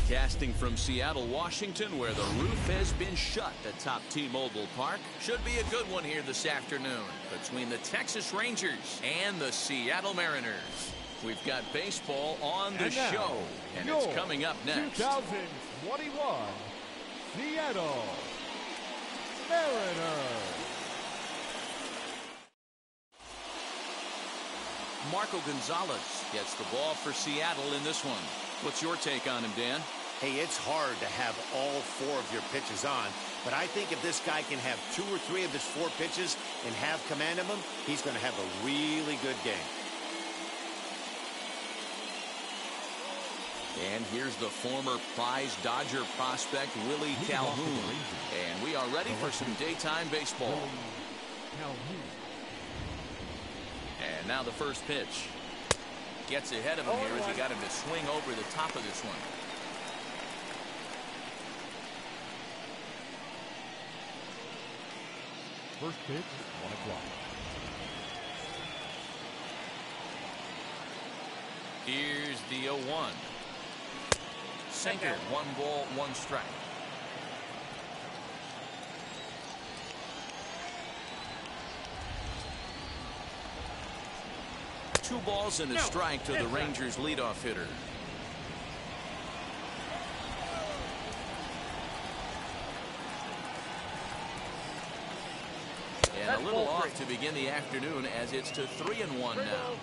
Broadcasting from Seattle, Washington, where the roof has been shut atop T-Mobile Park. Should be a good one here this afternoon between the Texas Rangers and the Seattle Mariners. We've got baseball on the show, and it's coming up next. 2021 Seattle Mariners. Marco Gonzalez gets the ball for Seattle in this one. What's your take on him, Dan? Hey, it's hard to have all 4 of your pitches on, but I think if this guy can have 2 or 3 of his 4 pitches and have command of them, he's going to have a really good game. And here's the former prize Dodger prospect, Willie Calhoun. And we are ready for some daytime baseball. And now the first pitch. Gets ahead of him here as he got him to swing over the top of this one. First pitch, 1 o'clock. Here's the 0-1. Sinker, 1 ball, 1 strike. Two balls and a strike to the Rangers leadoff hitter. And a little off to begin the afternoon as it's to 3-1 now.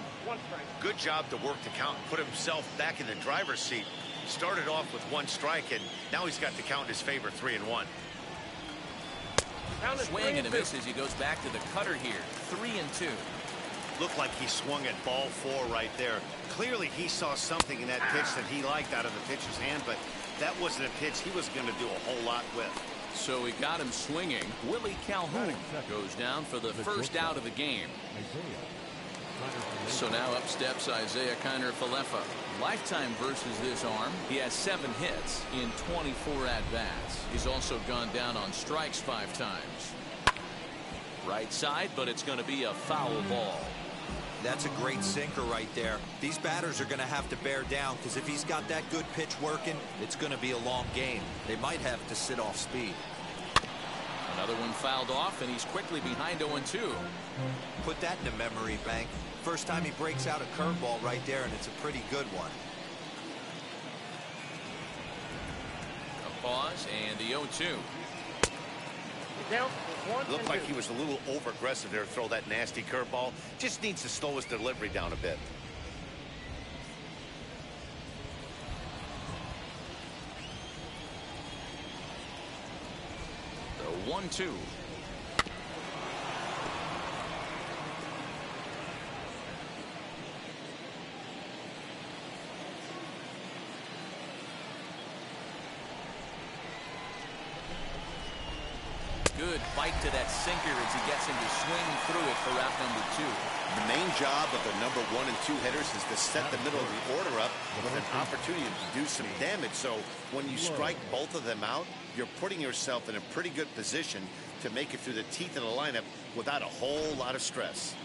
Good job to work the count and put himself back in the driver's seat. Started off with 1 strike, and now he's got the count in his favor, 3-1. Swing and a miss as he goes back to the cutter here, 3-2. Looked like he swung at ball 4 right there. Clearly he saw something in that pitch that he liked out of the pitcher's hand, but that wasn't a pitch he was going to do a whole lot with. So he got him swinging. Willie Calhoun goes down for the first out of the game. So now up steps Isaiah Kiner-Falefa. Lifetime versus this arm. He has 7 hits in 24 at-bats. He's also gone down on strikes 5 times. Right side, but it's going to be a foul ball. That's a great sinker right there. These batters are going to have to bear down because if he's got that good pitch working, it's going to be a long game. They might have to sit off speed. Another one fouled off, and he's quickly behind 0-2. Put that in the memory bank. First time he breaks out a curveball right there, and it's a pretty good one. A pause, and the 0-2. Looked like he was a little over-aggressive there to throw that nasty curveball. Just needs to slow his delivery down a bit. The 1-2. Good bite to that sinker as he gets him to swing through it for out number 2. The main job of the number 1 and 2 hitters is to set the middle of the order up with an opportunity to do some damage. So when you strike both of them out, you're putting yourself in a pretty good position to make it through the teeth of the lineup without a whole lot of stress.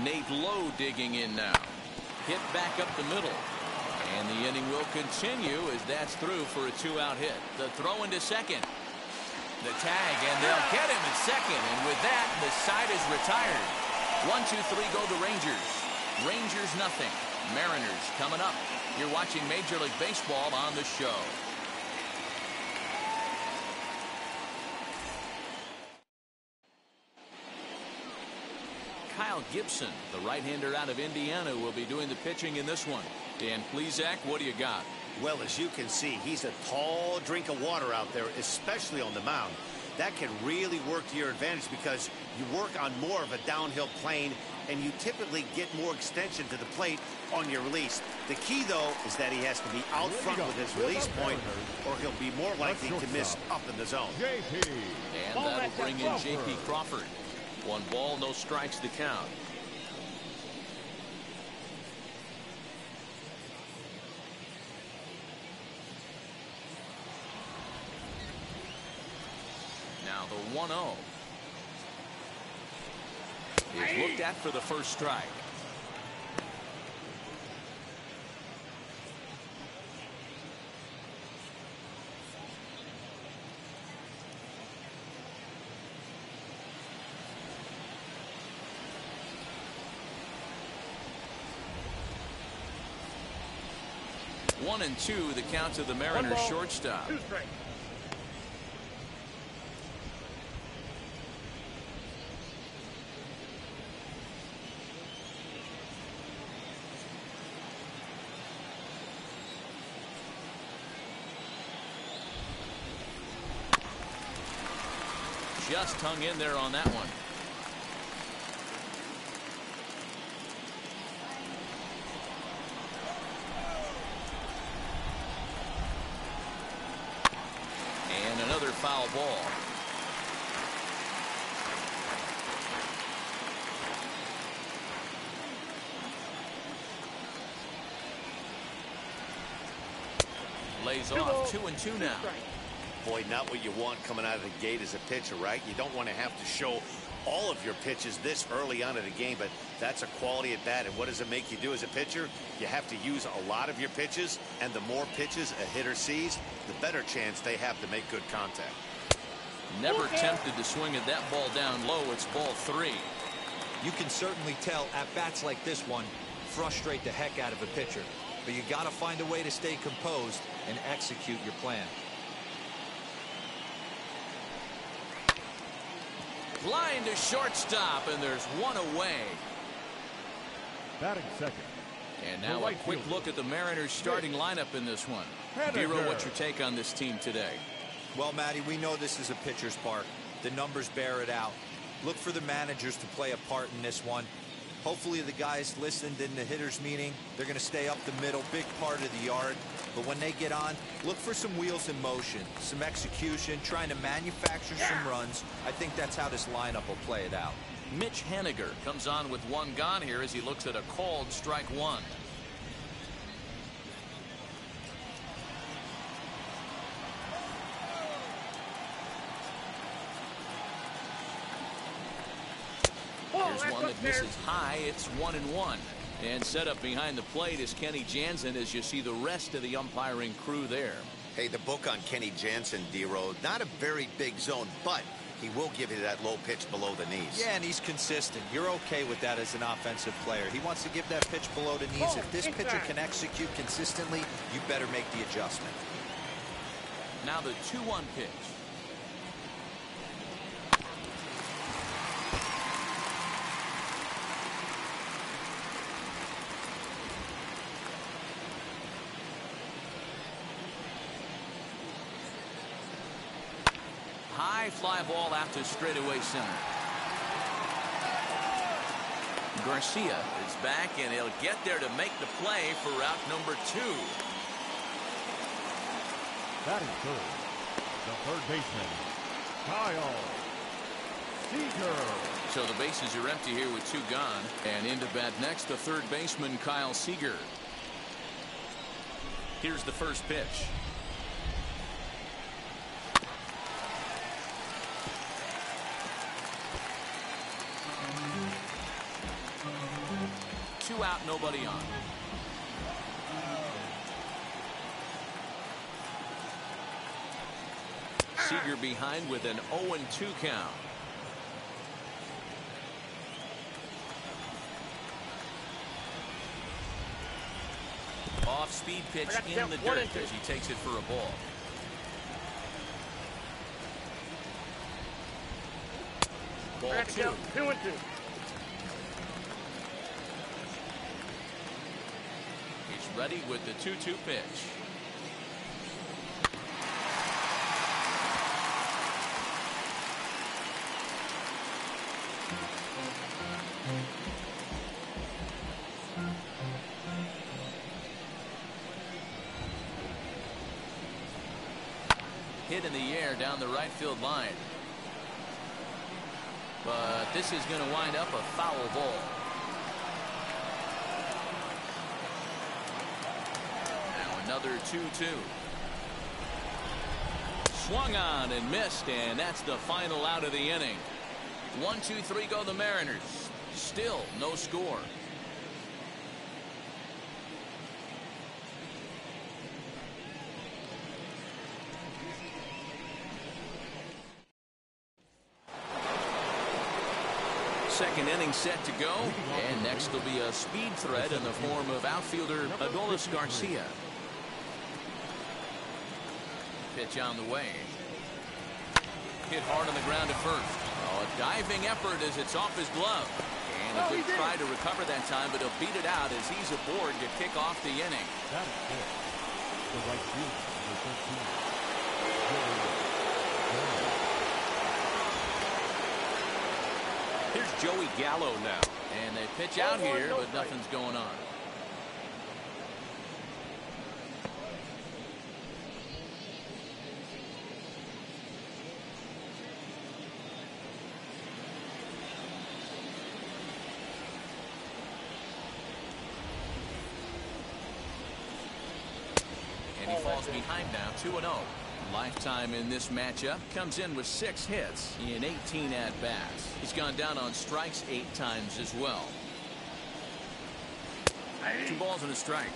Nate Lowe digging in now. Hit back up the middle. And the inning will continue as that's through for a 2-out hit. The throw into second. The tag, and they'll get him at second. And with that, the side is retired. 1-2-3 go the Rangers. Rangers nothing. Mariners coming up. You're watching Major League Baseball on the show. Kyle Gibson, the right-hander out of Indiana, will be doing the pitching in this one. Dan Plesac, what do you got? Well, as you can see, he's a tall drink of water out there, especially on the mound. That can really work to your advantage because you work on more of a downhill plane and you typically get more extension to the plate on your release. The key, though, is that he has to be out front with his release point or he'll be more likely to miss up in the zone. And that'll bring in J.P. Crawford. 1 ball, no strikes to count. Now the 1-0 is looked at for the first strike. 1-2 the count to the Mariners shortstop. 2 strikes. Just hung in there on that one. And another foul ball. Lays off 2-2 now. Boy, not what you want coming out of the gate as a pitcher, right? You don't want to have to show all of your pitches this early on in the game, but that's a quality at bat. And what does it make you do as a pitcher? You have to use a lot of your pitches, and the more pitches a hitter sees, the better chance they have to make good contact. Never tempted to swing at that ball down low. It's ball 3. You can certainly tell at bats like this one frustrate the heck out of a pitcher, but you got to find a way to stay composed and execute your plan. Line to shortstop, and there's one away. Batting second. And now a right quick fielder. look at the Mariners starting lineup in this one. Dero, what's your take on this team today? Well, Matty, we know this is a pitcher's park. The numbers bear it out. Look for the managers to play a part in this one. Hopefully the guys listened in the hitters meeting. They're going to stay up the middle, big part of the yard. But when they get on, look for some wheels in motion, some execution, trying to manufacture some runs. I think that's how this lineup will play it out. Mitch Haniger comes on with one gone here as he looks at a called strike 1. Here's one that misses high. It's 1-1. And set up behind the plate is Kenny Jansen as you see the rest of the umpiring crew there. Hey, the book on Kenny Jansen, Dero, not a very big zone, but he will give you that low pitch below the knees. Yeah, and he's consistent. You're okay with that as an offensive player. He wants to give that pitch below the knees. If this pitcher can execute consistently, you better make the adjustment. Now the 2-1 pitch. High fly ball out to straightaway center. Garcia is back, and he'll get there to make the play for route number 2. Batting third, the third baseman, Kyle Seager. So the bases are empty here with 2 gone. And into bat next, the third baseman, Kyle Seager. Here's the first pitch. Two out, nobody on. Seager behind with an 0-2 count. Off speed pitch in the dirt as he takes it for a ball. Ball 2. 2-2. He's ready with the 2-2 pitch. Hit in the air down the right field line. But this is going to wind up a foul ball. Now another 2-2. Swung on and missed, and that's the final out of the inning. 1-2-3 go the Mariners. Still no score. Second inning set to go, and next will be a speed threat in the form of outfielder Adolis Garcia. Pitch on the way. Hit hard on the ground at first. Oh, a diving effort as it's off his glove. And a good try to recover that time, but he'll beat it out as he's aboard to kick off the inning. That is good. The right fielder, number 13. Here's Joey Gallo now. And they pitch out here, but nothing's going on. And he falls behind now, 2-0. Lifetime in this matchup, comes in with 6 hits in 18 at-bats. He's gone down on strikes 8 times as well. 2 balls and a strike.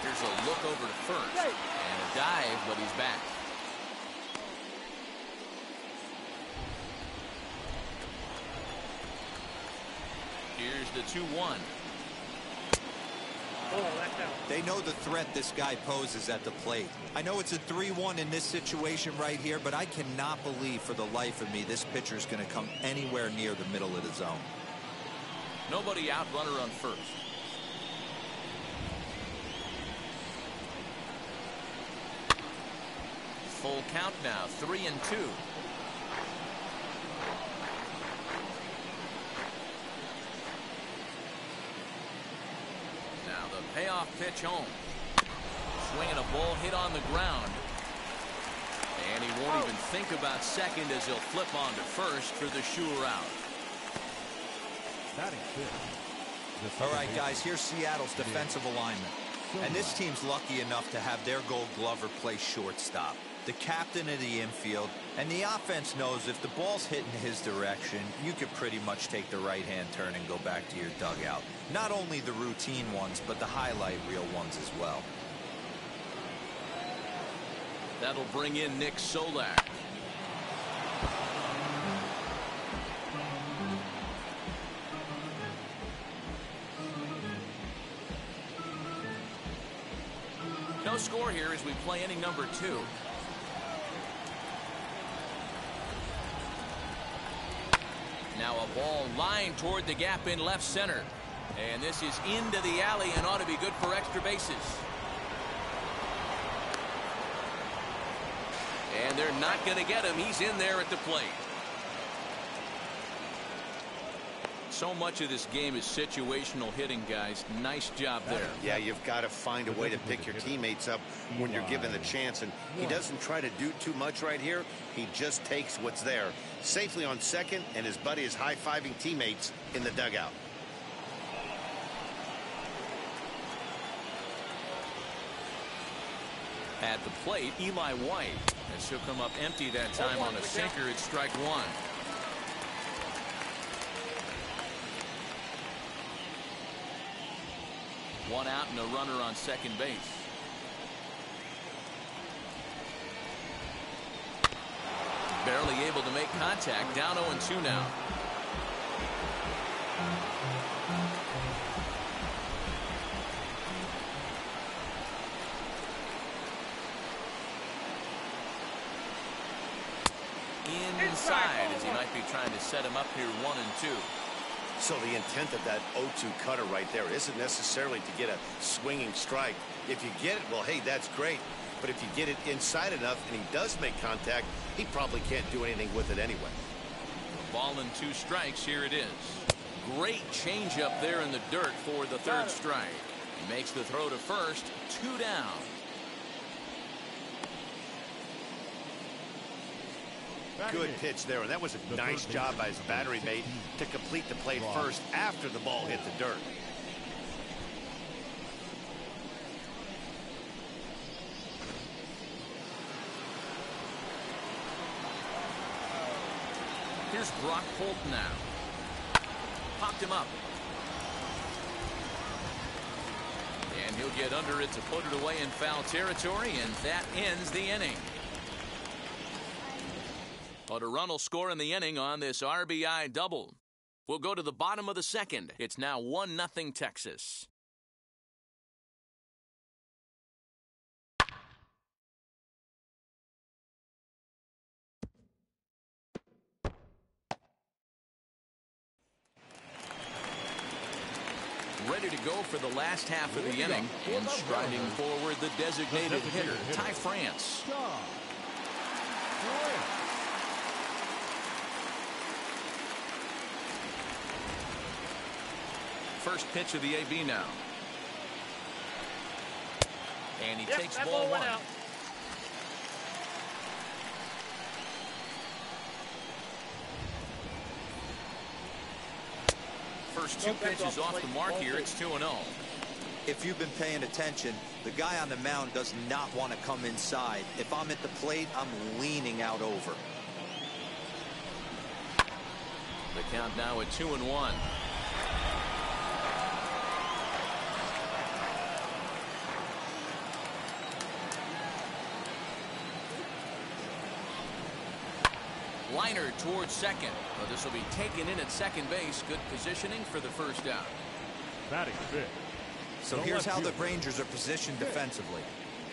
Here's a look over to first. And a dive, but he's back. Here's the 2-1. They know the threat this guy poses at the plate. I know it's a 3-1 in this situation right here, but I cannot believe for the life of me this pitcher is going to come anywhere near the middle of the zone. Nobody out, runner on first. Full count now, 3-2. Payoff pitch home. Swinging a ball hit on the ground. And he won't even think about second as he'll flip on to first for the sure out. That is good. All right, guys, here's Seattle's defensive alignment. And this team's lucky enough to have their Gold Glover play shortstop, the captain of the infield, and the offense knows if the ball's hitting his direction, you could pretty much take the right-hand turn and go back to your dugout. Not only the routine ones, but the highlight reel ones as well. That'll bring in Nick Solak. No score here as we play inning number 2. Now a ball lined toward the gap in left center. And this is into the alley and ought to be good for extra bases. And they're not going to get him. He's in there at the plate. So much of this game is situational hitting, guys. Nice job there. Yeah, you've got to find a way to pick your teammates up when you're given the chance. And he doesn't try to do too much right here. He just takes what's there. Safely on second, and his buddy is high-fiving teammates in the dugout. At the plate, Eli White. As he'll come up empty that time on a sinker. It's strike 1. One out and a runner on second base. Barely able to make contact. Down 0-2 now. Inside as he might be trying to set him up here 1-2. So the intent of that 0-2 cutter right there isn't necessarily to get a swinging strike. If you get it, well, hey, that's great. But if you get it inside enough and he does make contact, he probably can't do anything with it anyway. A ball and 2 strikes. Here it is. Great changeup there in the dirt for the 3rd strike. He makes the throw to first. 2 down. Good pitch there, and that was a nice job by his battery mate to complete the play first after the ball hit the dirt. Here's Brock Holt now. Popped him up. And he'll get under it to put it away in foul territory, and that ends the inning. But a run will score in the inning on this RBI double. We'll go to the bottom of the second. It's now 1-0 Texas. Ready to go for the last half of the inning, and striding forward the designated hitter, Ty France. First pitch of the AB now. And he takes ball one. First two pitches off the mark here. It's 2-0. If you've been paying attention, the guy on the mound does not want to come inside. If I'm at the plate, I'm leaning out over. The count now at 2-1. Liner towards second. Well, this will be taken in at second base. Good positioning for the first out. Batting fifth. So here's how the Rangers are positioned defensively.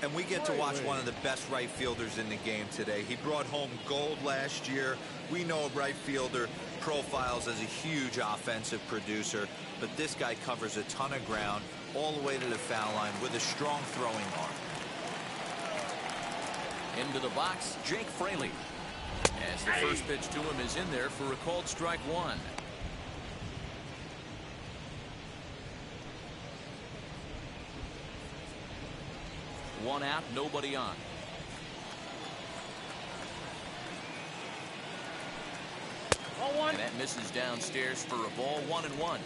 And we get to watch one of the best right fielders in the game today. He brought home gold last year. We know a right fielder profiles as a huge offensive producer, but this guy covers a ton of ground all the way to the foul line with a strong throwing arm. Into the box, Jake Fraley. As the first pitch to him is in there for a called strike one. One out, nobody on. Ball one. And that misses downstairs for a ball, 1-1.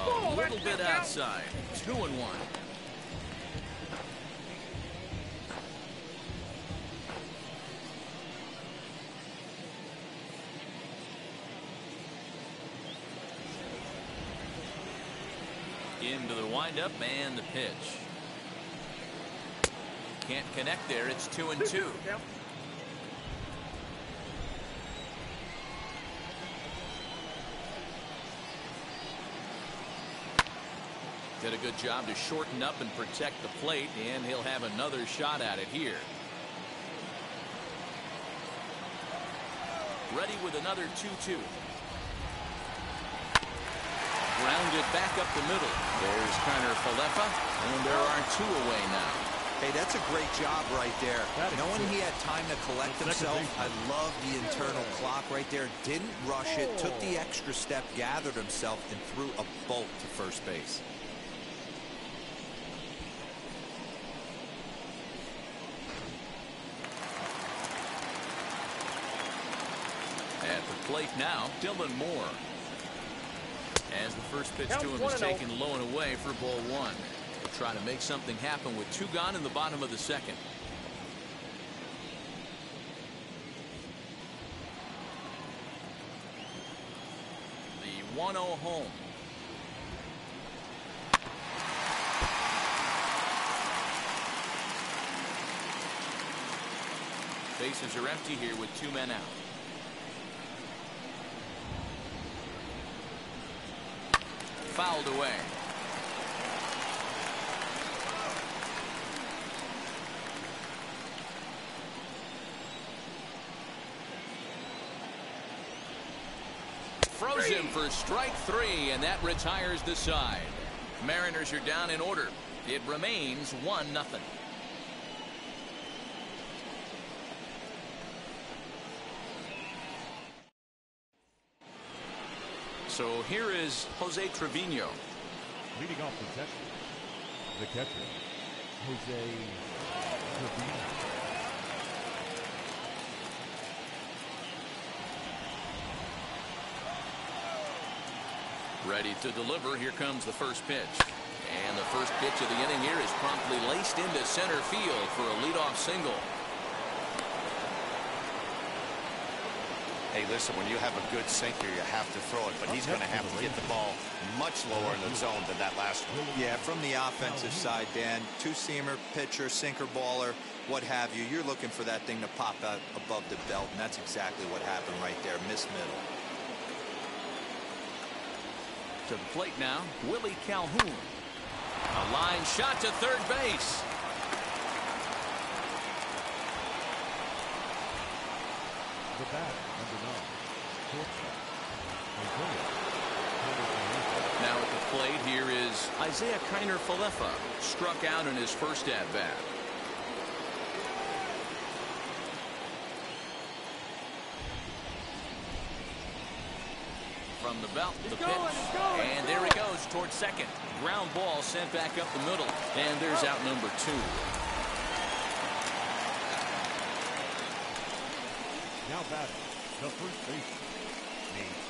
A little bit outside. 2-1. Into the windup and the pitch. Can't connect there. It's 2-2. Did a good job to shorten up and protect the plate, and he'll have another shot at it here. Ready with another 2-2. Grounded back up the middle. There's Connor Falefa, and there are two away now. Hey, that's a great job right there. Knowing he had time to collect himself, I love the internal clock right there. Didn't rush it, took the extra step, gathered himself, and threw a bolt to first base. At the plate now, Dylan Moore. As the first pitch to him is taken low and away for ball one. They'll try to make something happen with two gone in the bottom of the second. The 1-0 home. Bases are empty here with two men out. Fouled away. Throws him for strike three, and that retires the side. Mariners are down in order. It remains 1-0. So here is Jose Trevino. Leading off the Texas, the catcher, Jose Trevino. Ready to deliver. Here comes the first pitch. And the first pitch of the inning here is promptly laced into center field for a leadoff single. Hey, listen, when you have a good sinker, you have to throw it, but he's going to have to get the ball much lower in the zone than that last one. Yeah, from the offensive side, Dan, two-seamer, pitcher, sinker, baller, what have you, you're looking for that thing to pop out above the belt, and that's exactly what happened right there. Miss middle. To the plate now, Willie Calhoun. A line shot to third base. The bat, number 9, shortstop, Now at the plate, here is Isaiah Kiner-Falefa, struck out in his first at-bat. From the belt, the pitch, and there he goes towards second. Ground ball sent back up the middle, and there's out number 2. Now batting, the first baseman, Nate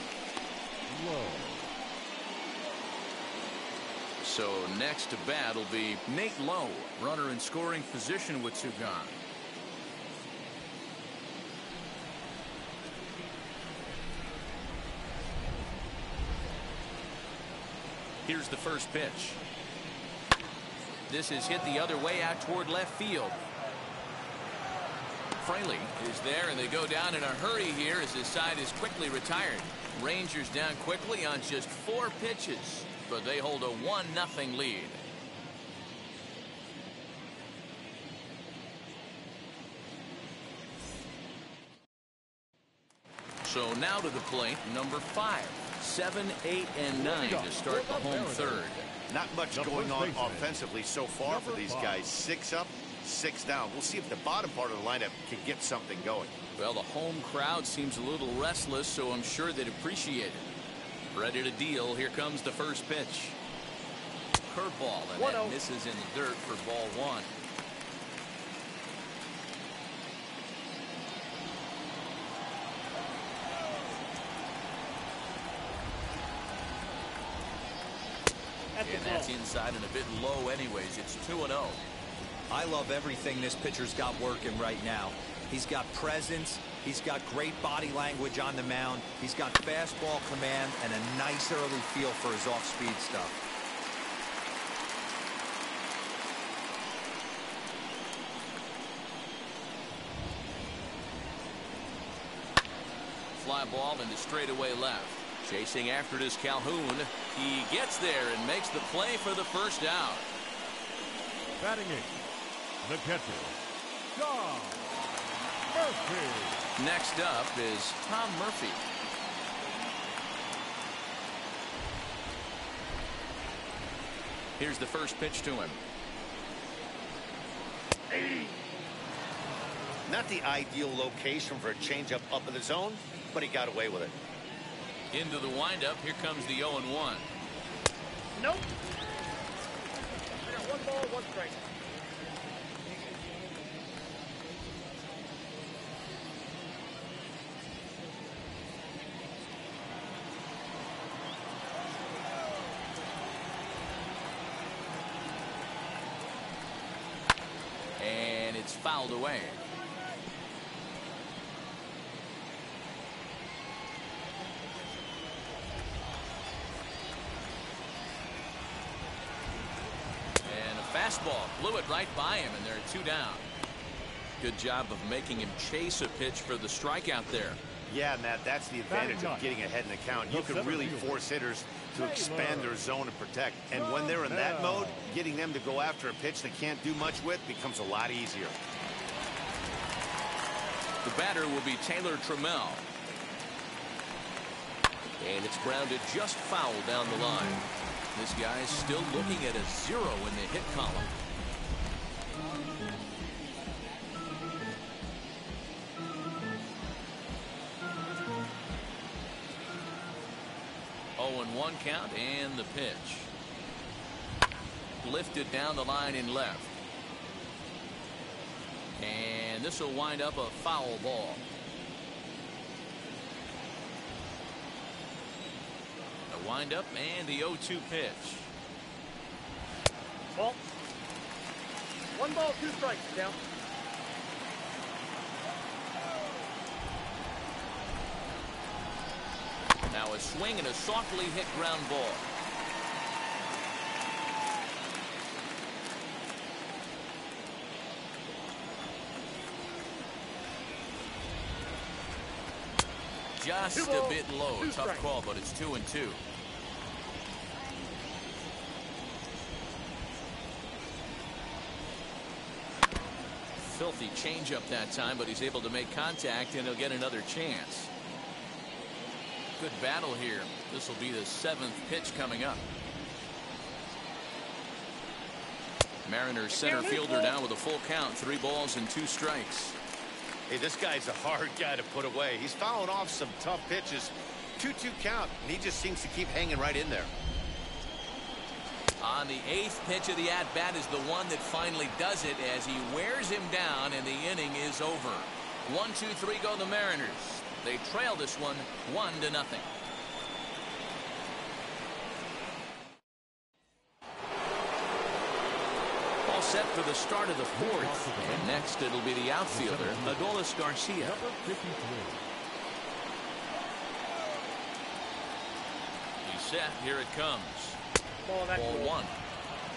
Lowe. So next to bat will be Nate Lowe, runner in scoring position with 2 gone. Here's the first pitch. This is hit the other way out toward left field. Fraley is there, and they go down in a hurry here as his side is quickly retired. Rangers down quickly on just 4 pitches, but they hold a 1-0 lead. So now to the plate, number 5. 7, 8, and 9 to start the home third. Not much going on offensively so far for these guys. 6 up, 6 down. We'll see if the bottom part of the lineup can get something going. Well, the home crowd seems a little restless, so I'm sure they'd appreciate it. Ready to deal. Here comes the first pitch. Curveball, and that misses in the dirt for ball 1. And that's inside and a bit low anyways. It's 2-0. I love everything this pitcher's got working right now. He's got presence. He's got great body language on the mound. He's got fastball command and a nice early feel for his off-speed stuff. Fly ball into straightaway left. Chasing after it is Calhoun. He gets there and makes the play for the first out. Batting 8, the catcher, John Murphy. Next up is Tom Murphy. Here's the first pitch to him. Not the ideal location for a changeup up in the zone, but he got away with it. Into the windup. Here comes the 0-1. Nope. I got 1 ball, 1 strike. And it's fouled away. Fastball blew it right by him, and there are 2 down. Good job of making him chase a pitch for the strikeout there. Yeah, Matt, that's the advantage of getting ahead in the count. You can really force hitters to expand their zone and protect. And when they're in that mode, getting them to go after a pitch they can't do much with becomes a lot easier. The batter will be Taylor Trammell. And it's grounded just foul down the line. This guy's still looking at a 0 in the hit column. Oh, and 1 count, and the pitch. Lifted down the line in left. And this will wind up a foul ball. Wind up and the 0-2 pitch. Ball. 1 ball, 2 strikes. Down. Now a swing and a softly hit ground ball. Just a bit low. Tough call, but it's 2-2. Filthy changeup that time, but he's able to make contact, and he'll get another chance. Good battle here. This will be the 7th pitch coming up. Mariners center fielder now with a full count, 3 balls and 2 strikes. Hey, this guy's a hard guy to put away. He's fouling off some tough pitches. 2-2 count, and he just seems to keep hanging right in there. On the 8th pitch of the at-bat is the one that finally does it as he wears him down, and the inning is over. 1-2-3 go the Mariners. They trail this one 1-0. All set for the start of the 4th. And next it'll be the outfielder, Adolis Garcia. Number 53. He's set. Here it comes. Ball 1.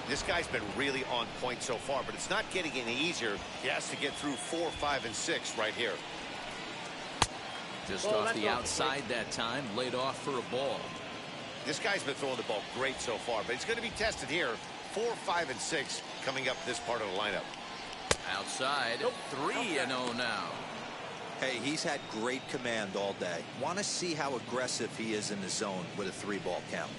This guy's been really on point so far, but it's not getting any easier. He has to get through 4, 5, and 6 right here. Just off the outside that time, laid off for a ball. This guy's been throwing the ball great so far, but he's going to be tested here. 4, 5, and 6 coming up this part of the lineup. Outside, 3-0 now. Hey, he's had great command all day. Want to see how aggressive he is in the zone with a 3-ball count.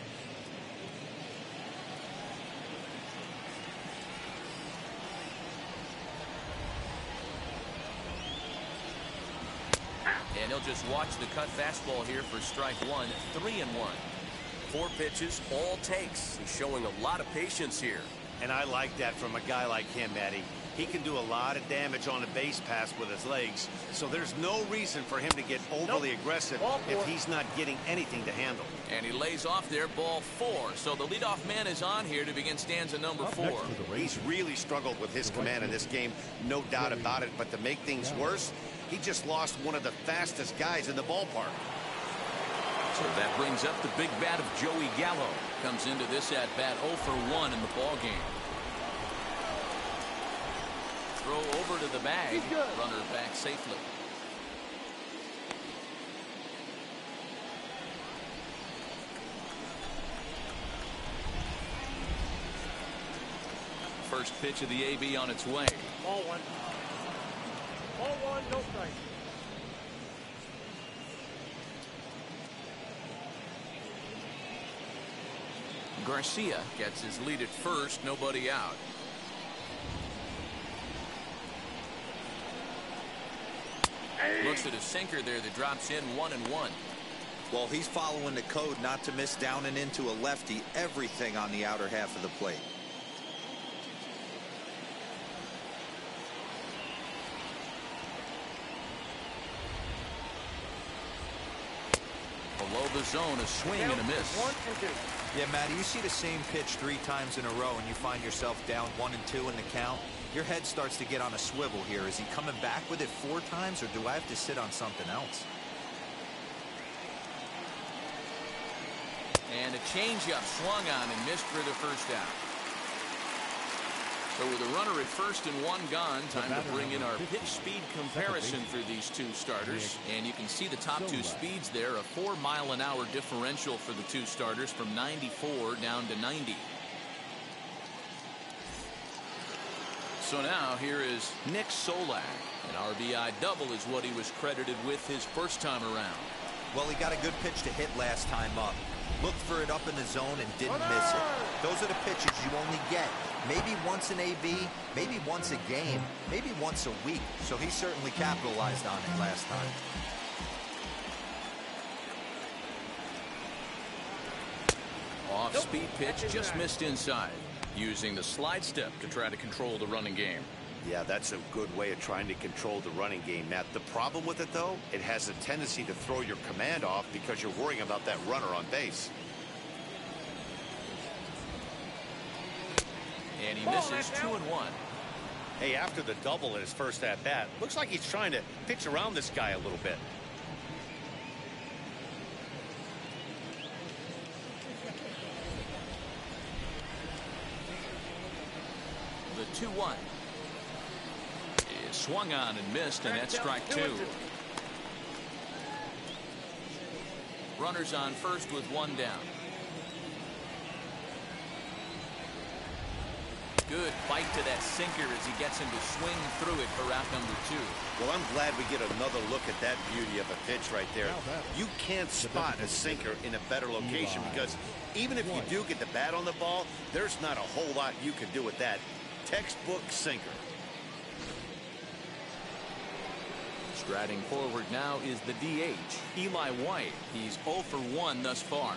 And he'll just watch the cut fastball here for strike 1. 3-1. 4 pitches, all takes. He's showing a lot of patience here. And I like that from a guy like him, Matty. He can do a lot of damage on a base pass with his legs, so there's no reason for him to get overly aggressive if he's not getting anything to handle. And he lays off there, ball 4. So the leadoff man is on here to begin stanza number 4. He's really struggled with his command in this game, no doubt about it. But to make things worse, he just lost one of the fastest guys in the ballpark. So that brings up the big bat of Joey Gallo. Comes into this at bat 0 for 1 in the ball game. Throw over to the bag. Runner back safely. First pitch of the AB on its way. Ball 1. Ball 1, no strike. Garcia gets his lead at first, nobody out. Looks at a sinker there that drops in 1-1. Well, he's following the code not to miss down and into a lefty. Everything on the outer half of the plate. Below the zone, a swing and a miss. 1 and 2. Yeah, Matty, you see the same pitch 3 times in a row and you find yourself down 1 and 2 in the count. Your head starts to get on a swivel here. Is he coming back with it 4 times, or do I have to sit on something else? And a changeup swung on and missed for the first out. So with a runner at first and 1 gone, time to bring in our pitch speed comparison for these 2 starters. And you can see the top 2 speeds there, a 4-mile-an-hour differential for the 2 starters from 94 down to 90. So now here is Nick Solak. An RBI double is what he was credited with his first time around. Well, he got a good pitch to hit last time up. Looked for it up in the zone and didn't miss it. Those are the pitches you only get. Maybe once an AB, maybe once a game, maybe once a week. So he certainly capitalized on it last time. Off-speed pitch just missed inside. Using the slide step to try to control the running game. Yeah, that's a good way of trying to control the running game, Matt. The problem with it, though, it has a tendency to throw your command off because you're worrying about that runner on base. And he misses 2-1. Hey, after the double in his first at-bat, looks like he's trying to pitch around this guy a little bit. 2-1. Is swung on and missed, and that's strike 2. Runners on first with 1 down. Good bite to that sinker as he gets him to swing through it for out number 2. Well, I'm glad we get another look at that beauty of a pitch right there. You can't spot a sinker in a better location because even if you do get the bat on the ball, there's not a whole lot you can do with that. Textbook sinker. Striding forward now is the DH, Eli White. He's 0 for 1 thus far.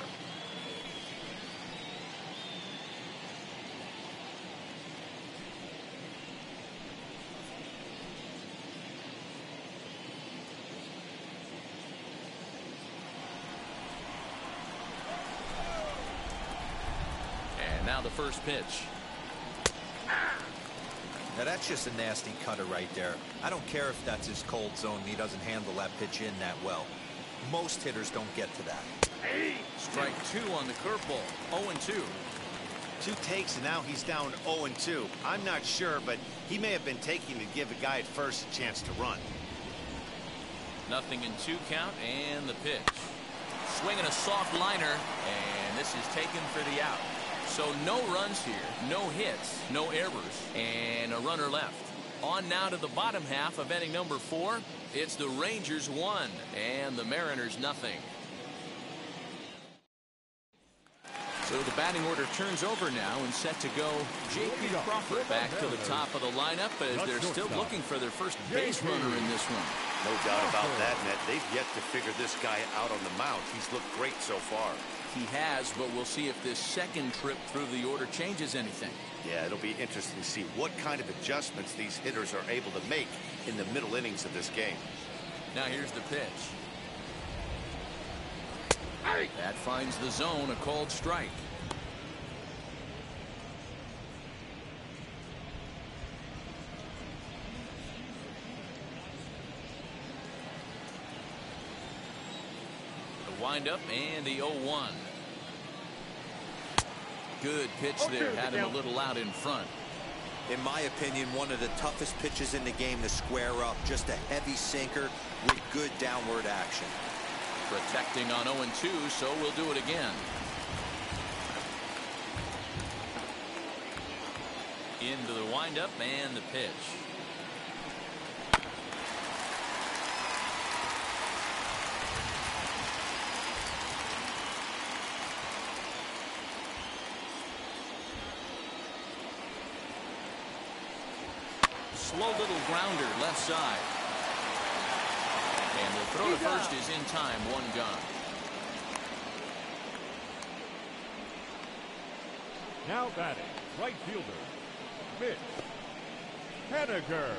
And now the first pitch. Now that's just a nasty cutter right there. I don't care if that's his cold zone and he doesn't handle that pitch in that well. Most hitters don't get to that. Strike 2 on the curveball. 0-2. 2 takes and now he's down 0-2. I'm not sure, but he may have been taking to give a guy at first a chance to run. 0-2 count and the pitch. Swinging a soft liner, and this is taken for the out. So no runs here, no hits, no errors, and a runner left. On now to the bottom half of inning number 4. It's the Rangers 1 and the Mariners nothing. So the batting order turns over now and set to go. J.P. Crawford back to the top of the lineup as they're still looking for their first base runner in this one. No doubt about that, Ned. They've yet to figure this guy out on the mound. He's looked great so far. He has, but we'll see if this second trip through the order changes anything. Yeah, it'll be interesting to see what kind of adjustments these hitters are able to make in the middle innings of this game. Now here's the pitch. That finds the zone, a called strike. The windup and the 0-1. Good pitch there, had him a little out in front. In my opinion, one of the toughest pitches in the game to square up. Just a heavy sinker with good downward action. Protecting on 0-2, so we'll do it again. Into the windup and the pitch. Slow little grounder left side. And the throw to first is in time, 1 gone. Now batting, right fielder, Mitch Haniger.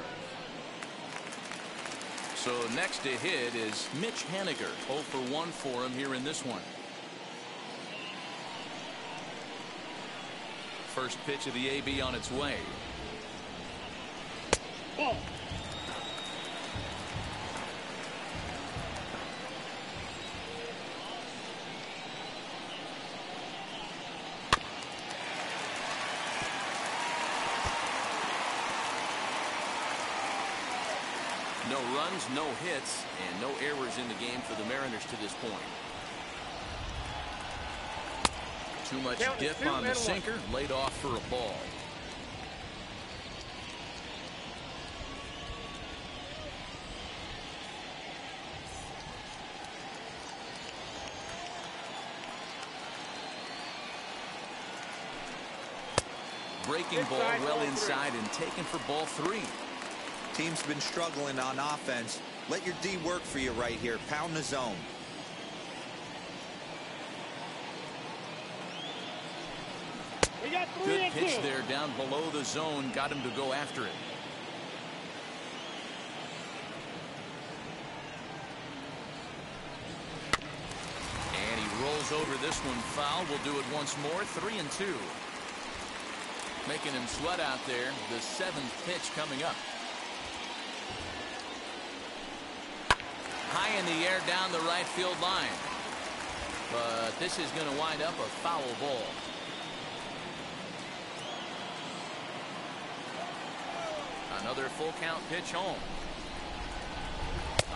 So next to hit is Mitch Haniger. 0 for 1 for him here in this one. First pitch of the AB on its way. Ball. No runs, no hits, and no errors in the game for the Mariners to this point. Too much dip on the sinker, laid off for a ball. Breaking ball well inside and taken for ball 3. Team's been struggling on offense. Let your D work for you right here. Pound the zone. Good pitch there down below the zone. Got him to go after it. And he rolls over this one foul. We'll do it once more. 3-2. Making him sweat out there. The 7th pitch coming up. High in the air down the right field line. But this is going to wind up a foul ball. Another full count pitch home.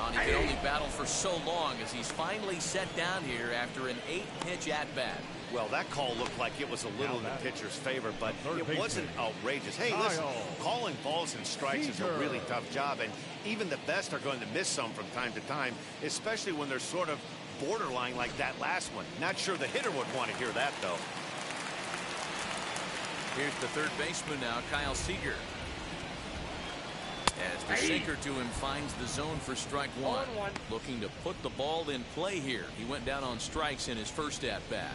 And he can only battle for so long as he's finally set down here after an 8-pitch at-bat. Well, that call looked like it was a little in the pitcher's favor, but it wasn't outrageous. Hey, listen, calling balls and strikes is a really tough job, and even the best are going to miss some from time to time, especially when they're sort of borderline like that last one. Not sure the hitter would want to hear that, though. Here's the third baseman now, Kyle Seager. As the sinker to him finds the zone for strike one. Looking to put the ball in play here. He went down on strikes in his first at-bat.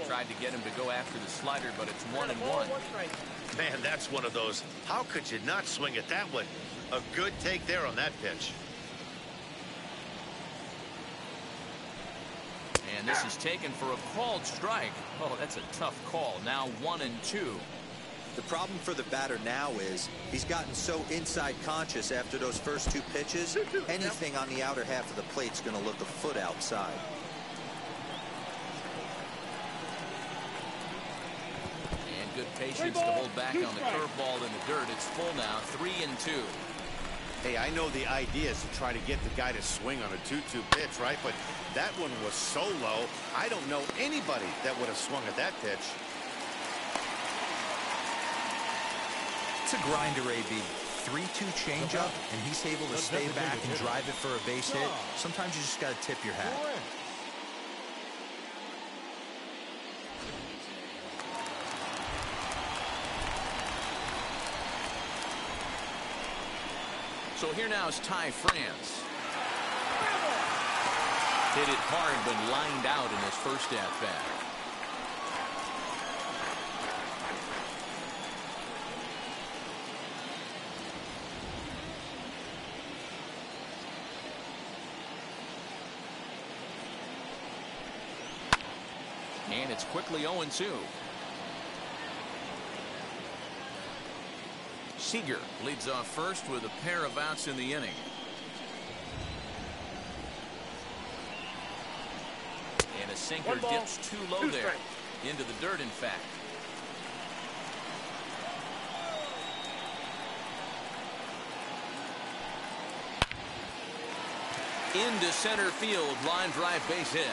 Tried to get him to go after the slider, but it's 1-1. Man, that's one of those. How could you not swing at that one? A good take there on that pitch. And this is taken for a called strike. Oh, that's a tough call. Now 1-2. The problem for the batter now is he's gotten so inside conscious after those first 2 pitches. Anything on the outer half of the plate's going to look a foot outside. And good patience to hold back on the curveball in the dirt. It's full now, 3-2. Hey, I know the idea is to try to get the guy to swing on a 2-2 pitch, right? But that one was so low, I don't know anybody that would have swung at that pitch. It's a grinder, AB. 3-2 changeup, and he's able to stay back and drive it for a base hit. Sometimes you just got to tip your hat. So here now is Ty France. Hit it hard, but lined out in his first at-bat. And it's quickly 0-2. Seager leads off first with a pair of outs in the inning. And a sinker dips too low there. Into the dirt, in fact. Into center field, line drive base hit.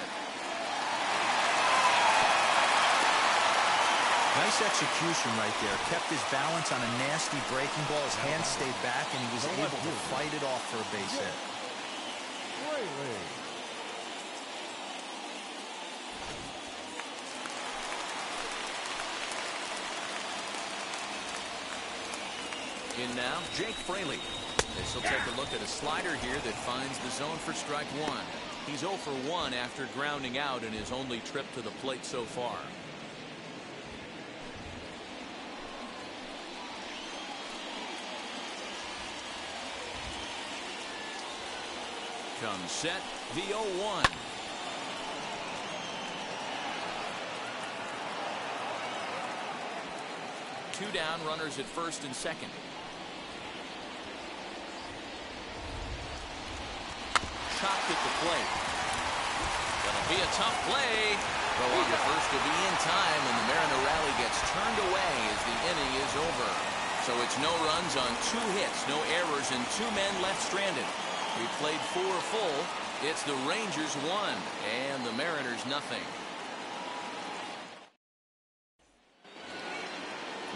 Nice execution right there. Kept his balance on a nasty breaking ball. His hands stayed back, and he was able to fight it off for a base hit. In now, Jake Fraley. This will take a look at a slider here that finds the zone for strike one. He's 0 for 1 after grounding out in his only trip to the plate so far. Comes set, the 0-1. Two down, runners at first and second. Chopped at the plate. That'll be a tough play. Throw on the first to be in time, and the Mariner rally gets turned away as the inning is over. So it's no runs on 2 hits, no errors, and 2 men left stranded. We played 4 full. It's the Rangers 1 and the Mariners nothing.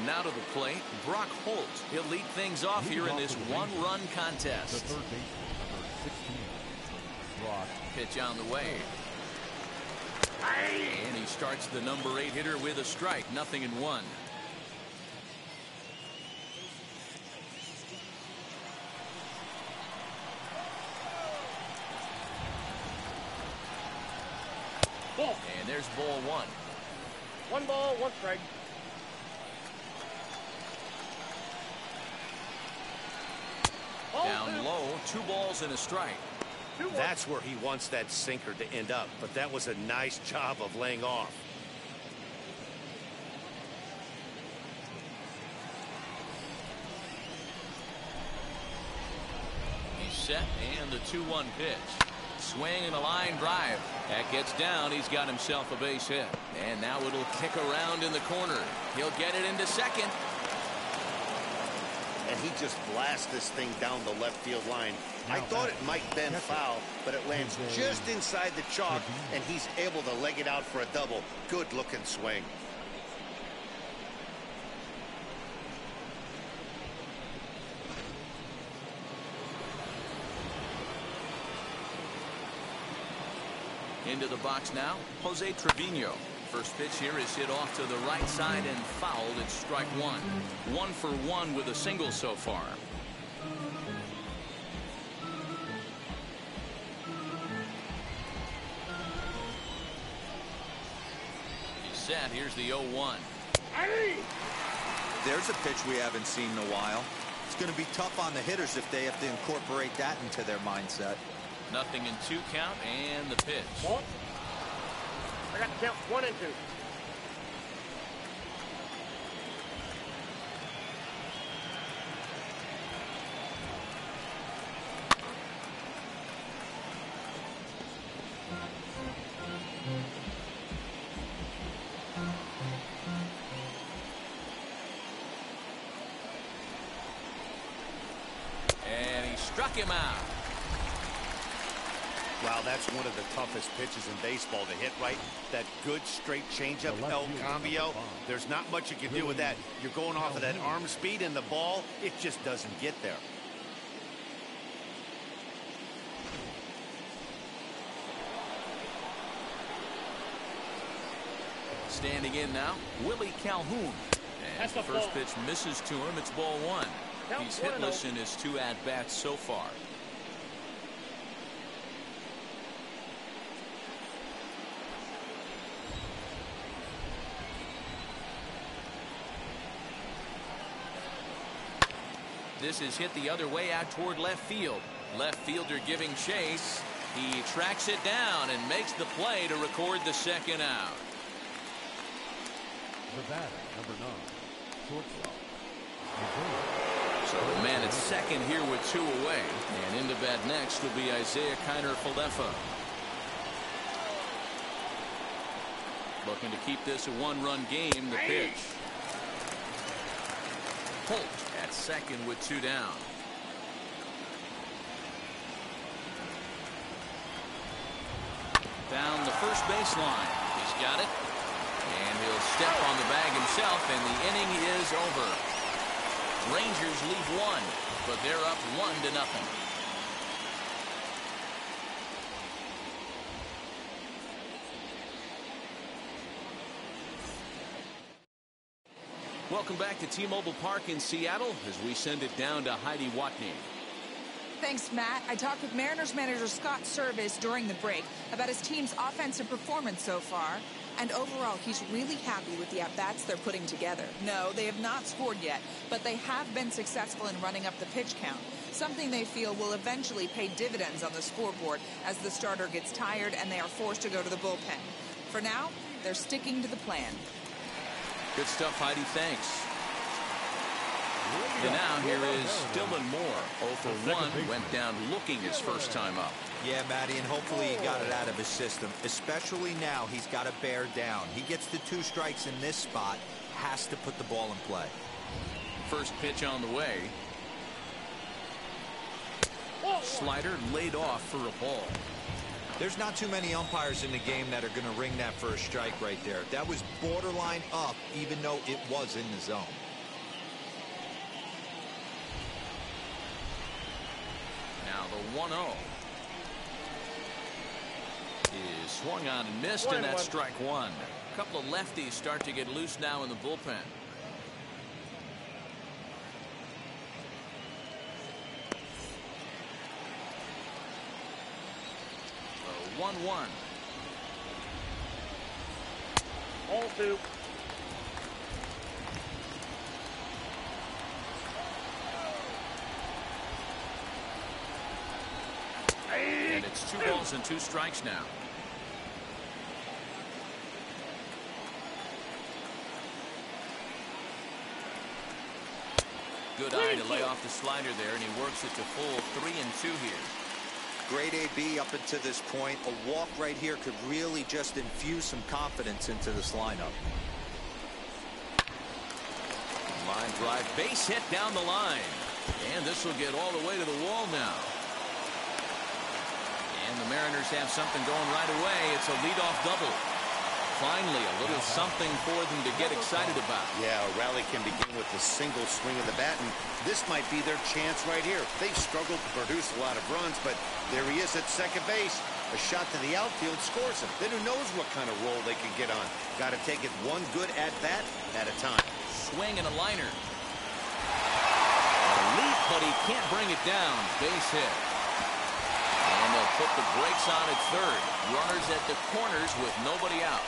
Now to the plate, Brock Holt. He'll lead things off here in this 1-run contest. The third baseman, number 16, Brock. Pitch on the way. And he starts the number 8 hitter with a strike. 0-1. Ball. And there's ball 1. 1 ball, 1 strike. Down low, 2 balls and a strike. That's where he wants that sinker to end up, but that was a nice job of laying off. He's set, and the 2-1 pitch. Swing and a line drive. That gets down. He's got himself a base hit. And now it'll kick around in the corner. He'll get it into second. And he just blasts this thing down the left field line. I thought it might bend foul, but it lands just inside the chalk, and he's able to leg it out for a double. Good looking swing. Into the box now, Jose Trevino. First pitch here is hit off to the right side and fouled. It's strike one. 1 for 1 with a single so far. He's set. Here's the 0-1. There's a pitch we haven't seen in a while. It's going to be tough on the hitters if they have to incorporate that into their mindset. Nothing in 2 count and the pitch. I got to count 1 and 2. And he struck him out. Wow, that's one of the toughest pitches in baseball to hit right. That good straight changeup, El Cambio. There's not much you can do with that. You're going off of that arm speed, and the ball, it just doesn't get there. Standing in now, Willie Calhoun. And the first pitch misses to him. It's ball 1. He's hitless in his 2 at-bats so far. This is hit the other way out toward left field. Left fielder giving chase. He tracks it down and makes the play to record the second out. The batter, number 9, shortstop. So the man at second here with 2 away. And into bat next will be Isaiah Kiner-Falefa. Looking to keep this a 1-run game. The pitch. Holt at second with 2 down. Down the first baseline. He's got it. And he'll step on the bag himself, and the inning is over. Rangers lead 1, but they're up 1-0. Welcome back to T-Mobile Park in Seattle as we send it down to Heidi Watney. Thanks, Matt. I talked with Mariners manager Scott Service during the break about his team's offensive performance so far. And overall, he's really happy with the at-bats they're putting together. No, they have not scored yet, but they have been successful in running up the pitch count, something they feel will eventually pay dividends on the scoreboard as the starter gets tired and they are forced to go to the bullpen. For now, they're sticking to the plan. Good stuff, Heidi. Thanks. And now here is Dylan Moore. 0 for 1. Went down looking his first time up. Yeah, Matty, and hopefully he got it out of his system. Especially now, he's got to bear down. He gets the 2 strikes in this spot. Has to put the ball in play. First pitch on the way. Slider laid off for a ball. There's not too many umpires in the game that are going to ring that first strike right there. That was borderline up, even though it was in the zone. Now the 1-0 is swung on and missed, and that's strike 1. A couple of lefties start to get loose now in the bullpen. 1-1. Ball 2. And it's 2 balls and 2 strikes now. Good eye to lay off the slider there, and he works it to full 3-2 here. Great AB up until this point. A walk right here could really just infuse some confidence into this lineup. Line drive, base hit down the line. And this will get all the way to the wall now. And the Mariners have something going right away. It's a leadoff double. Finally, a little something for them to get excited about. Yeah, a rally can begin with a single swing of the bat, and this might be their chance right here. They've struggled to produce a lot of runs, but there he is at second base. A shot to the outfield scores him. Then who knows what kind of roll they can get on. Got to take it one good at-bat at a time. Swing and a liner. A leap, but he can't bring it down. Base hit. And they'll put the brakes on at third. Runners at the corners with nobody out.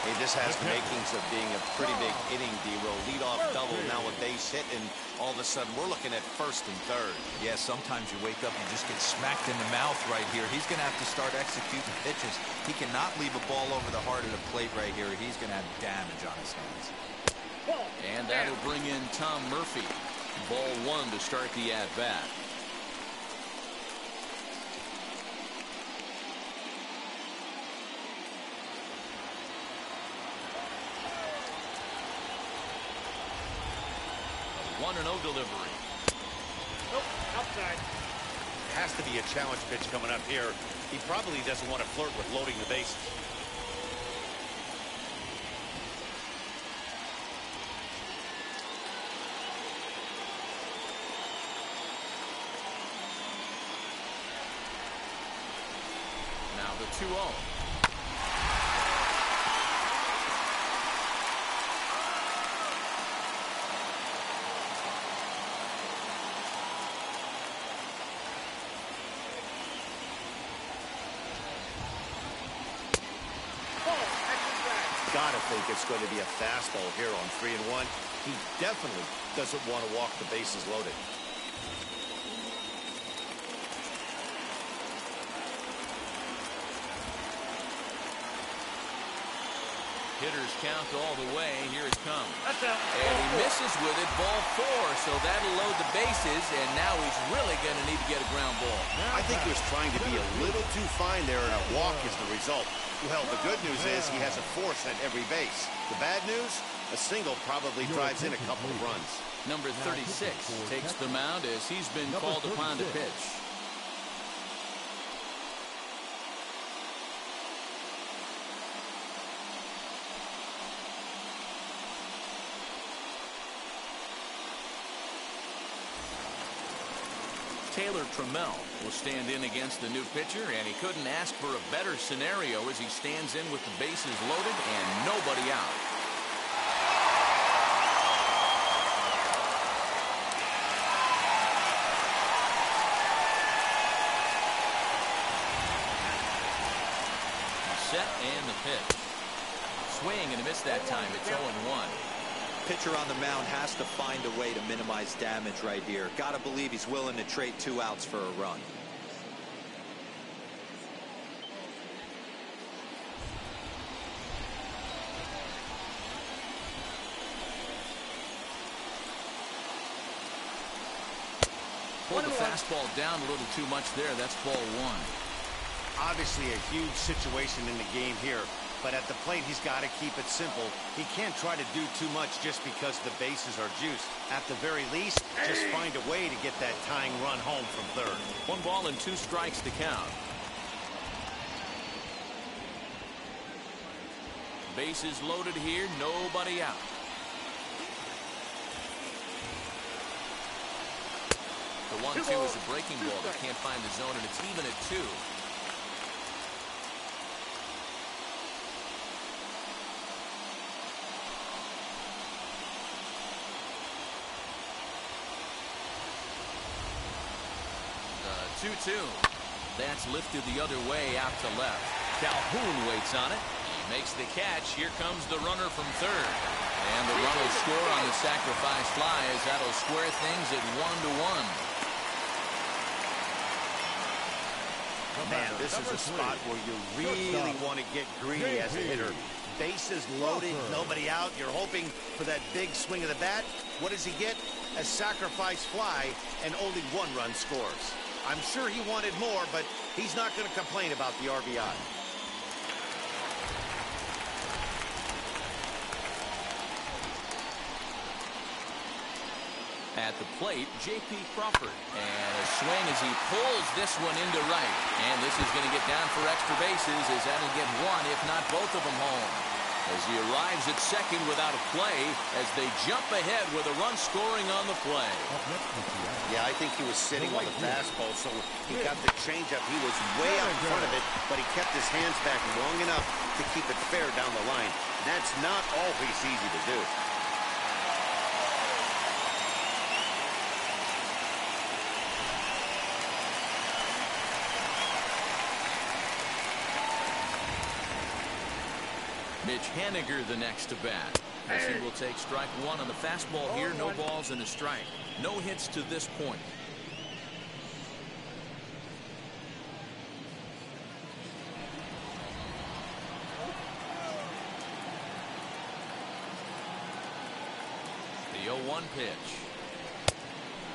Hey, this has the makings of being a pretty big inning, D-Roll. Leadoff double, now a base hit, and all of a sudden we're looking at first and third. Yeah, sometimes you wake up and just get smacked in the mouth right here. He's going to have to start executing pitches. He cannot leave a ball over the heart of the plate right here. He's going to have damage on his hands. And that'll bring in Tom Murphy. Ball one to start the at-bat. A 1-0 delivery. Nope, outside. Has to be a challenge pitch coming up here. He probably doesn't want to flirt with loading the bases. Now the 2-0. Gotta think it's going to be a fastball here on 3-1. He definitely doesn't want to walk the bases loaded. Hitters count all the way. Here it comes. That's out. And he misses with it. Ball 4. So that'll load the bases. And now he's really going to need to get a ground ball. I think he was trying to be a little too fine there, and a walk is the result. Well, the good news is he has a force at every base. The bad news, a single probably drives in a couple of runs. Number 36 takes the mound as he's been called upon to pitch. Taylor Trammell will stand in against the new pitcher, and he couldn't ask for a better scenario as he stands in with the bases loaded and nobody out. He's set and the pitch. Swing and a miss that time. It's 0-1. Pitcher on the mound has to find a way to minimize damage right here. Gotta believe he's willing to trade 2 outs for a run. Pulled the fastball down a little too much there. That's ball 1. Obviously a huge situation in the game here, but at the plate he's got to keep it simple. He can't try to do too much just because the bases are juiced. At the very least, just find a way to get that tying run home from third. 1 ball and 2 strikes to count. Bases loaded here, nobody out. The 1-2 is a breaking ball. They can't find the zone, and it's even at 2. The 2-2. That's lifted the other way out to left. Calhoun waits on it. He makes the catch. Here comes the runner from third. And the run will score on the sacrifice fly as that'll square things at 1-1. Man, this is a spot where you really want to get greedy as a hitter. Bases loaded, nobody out. You're hoping for that big swing of the bat. What does he get? A sacrifice fly, and only 1 run scores. I'm sure he wanted more, but he's not going to complain about the RBI. At the plate, J.P. Crawford. And a swing as he pulls this one into right. And this is going to get down for extra bases as that'll get one, if not both of them home. As he arrives at second without a play as they jump ahead with a run scoring on the play. Yeah, I think he was sitting on the fastball, so he got the changeup. He was way out in front of it, but he kept his hands back long enough to keep it fair down the line. That's not always easy to do. Mitch Haniger the next to bat. As he will take strike one on the fastball here. No balls and a strike. No hits to this point. The 0-1 pitch.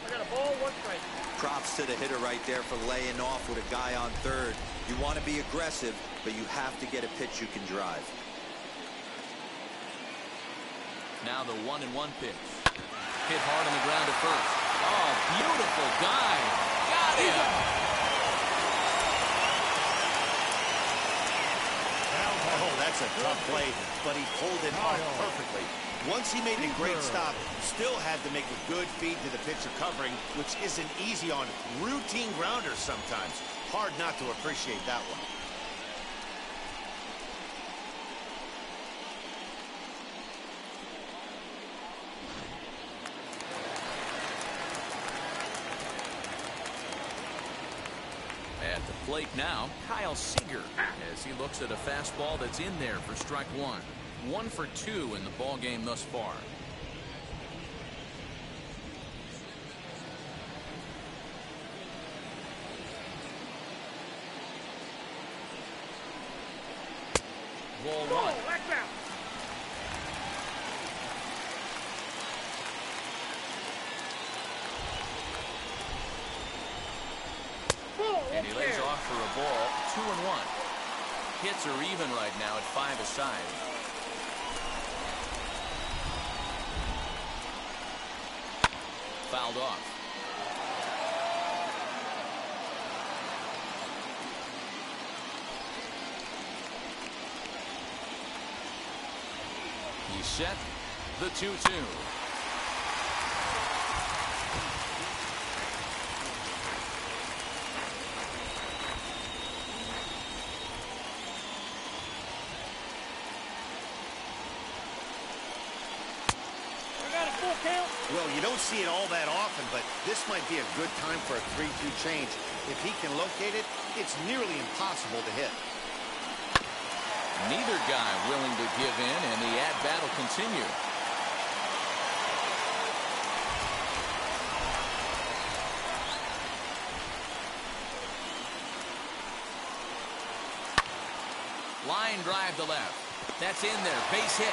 I got a ball, 1 strike. Props to the hitter right there for laying off with a guy on third. You want to be aggressive, but you have to get a pitch you can drive. Now the 1-1 pitch. Hit hard on the ground at first. Oh, beautiful dive. Got him. Oh, that's a tough play, but he pulled it off perfectly. Once he made the great stop, still had to make a good feed to the pitcher covering, which isn't easy on routine grounders sometimes. Hard not to appreciate that one. At the plate now, Kyle Seager, as he looks at a fastball that's in there for strike one. 1 for 2 in the ball game thus far. Ball 1. And he lays off for a ball. 2-1. Hits are even right now at 5 aside. Fouled off. He's set. The 2-2. Well, you don't see it all that often, but this might be a good time for a 3-2 change. If he can locate it, it's nearly impossible to hit. Neither guy willing to give in, and the at-bat will continue. Line drive to left. That's in there. Base hit.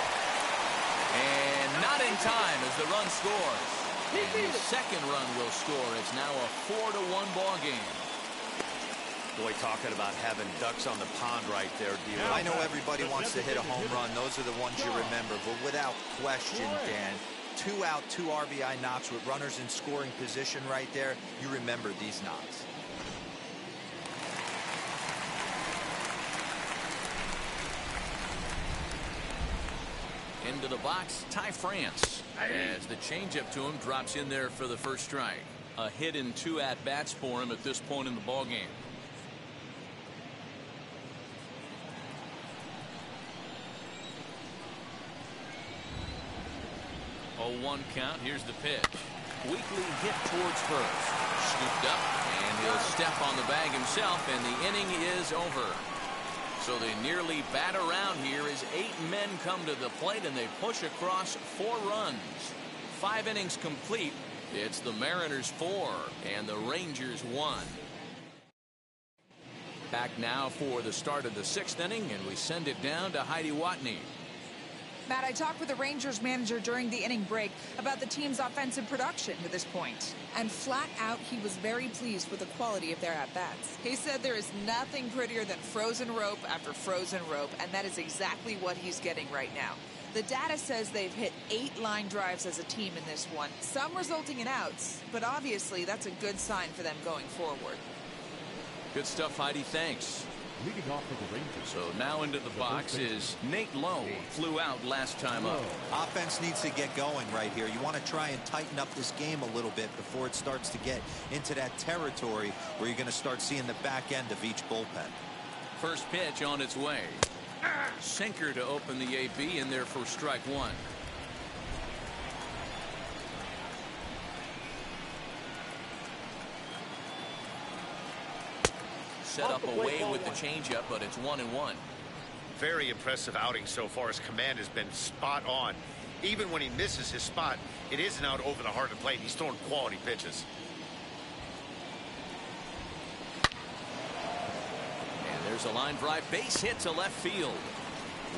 And not in time as the run scores. And the second run will score. It's now a 4-1 ball game. Boy, talking about having ducks on the pond right there, dear. I know everybody wants to hit a home run. Those are the ones you remember. But without question, Dan, 2 out, 2 RBI knocks with runners in scoring position right there. You remember these knocks. Into the box, Ty France. As the changeup to him drops in there for the first strike. A hit in 2 at-bats for him at this point in the ball game. 0-1 count. Here's the pitch. Weakly hit towards first. Scooped up, and he'll step on the bag himself, and the inning is over. So they nearly bat around here as 8 men come to the plate, and they push across 4 runs. 5 innings complete. It's the Mariners 4 and the Rangers 1. Back now for the start of the 6th inning, and we send it down to Heidi Watney. Matt, I talked with the Rangers manager during the inning break about the team's offensive production to this point. And flat out, he was very pleased with the quality of their at-bats. He said there is nothing prettier than frozen rope after frozen rope, and that is exactly what he's getting right now. The data says they've hit 8 line drives as a team in this one, some resulting in outs, but obviously that's a good sign for them going forward. Good stuff, Heidi. Thanks. Leading off for the Rangers. So now into the box is Nate Lowe. Flew out last time up. Offense needs to get going right here. You want to try and tighten up this game a little bit before it starts to get into that territory where you're going to start seeing the back end of each bullpen. First pitch on its way. Sinker to open the AB in there for strike one. Set up away with the changeup, but it's 1-1. Very impressive outing so far. His command has been spot on. Even when he misses his spot, it isn't out over the heart of the plate. He's throwing quality pitches. And there's a line drive base hit to left field.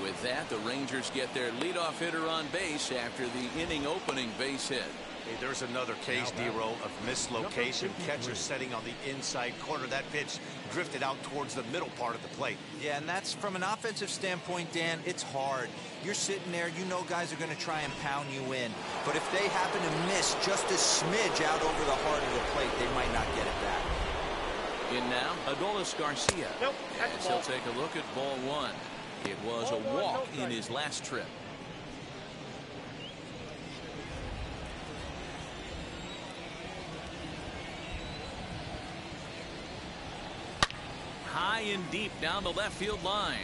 With that, the Rangers get their leadoff hitter on base after the inning opening base hit. Hey, there's another case, Nero, of mislocation. Catcher setting on the inside corner. That pitch drifted out towards the middle part of the plate. Yeah, and that's from an offensive standpoint, Dan, it's hard. You're sitting there, you know guys are going to try and pound you in. But if they happen to miss just a smidge out over the heart of the plate, they might not get it back. In now, Adolis Garcia. Nope, As he'll take a look at ball one. It was a walk in his last trip. High and deep down the left field line.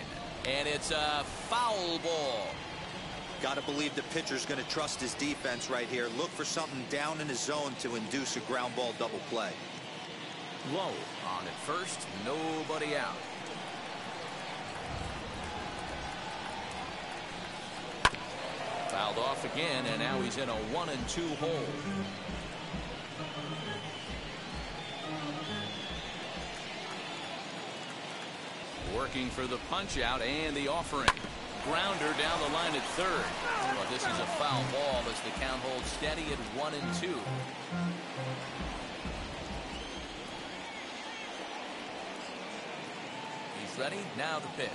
And it's a foul ball. Got to believe the pitcher's going to trust his defense right here. Look for something down in his zone to induce a ground ball double play. Low on at first, nobody out. Fouled off again, and now he's in a 1-2 hole. Working for the punch out and the offering. Grounder down the line at third. But this is a foul ball as the count holds steady at 1-2. He's ready. Now the pitch.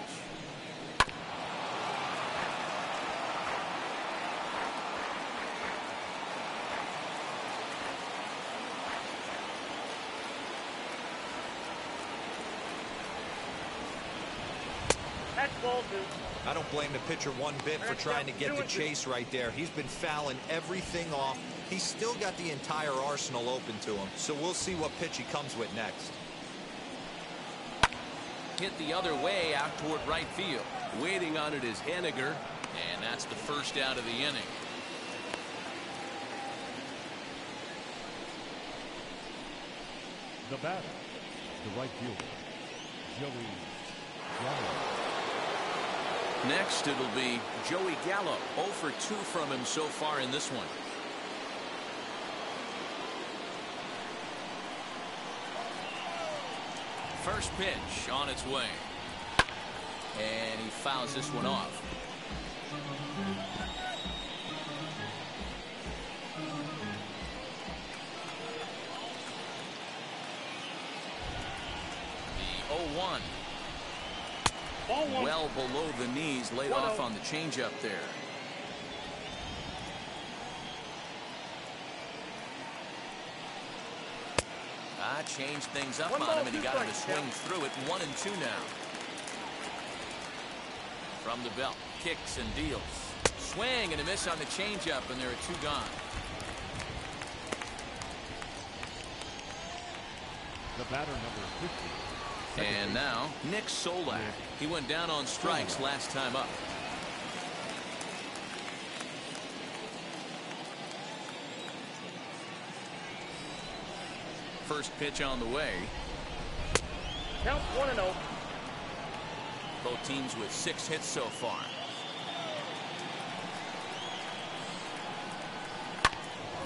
That's ball two. I don't blame the pitcher one bit for trying to get the chase right there. He's been fouling everything off. He's still got the entire arsenal open to him. So we'll see what pitch he comes with next. Hit the other way out toward right field. Waiting on it is Henniger. And that's the first out of the inning. The batter, the right fielder, Joey Gallo. Next, it'll be Joey Gallo. 0 for 2 from him so far in this one. First pitch on its way. And he fouls this one off. The 0-1. Well below the knees, laid off on the changeup there. Changed things up on him, and he got him to swing through it. 1-2 now. From the belt, kicks and deals. Swing and a miss on the changeup, and there are 2 gone. The batter, number 50. And now, Nick Solak. He went down on strikes last time up. First pitch on the way. Count 1-0. Both teams with 6 hits so far.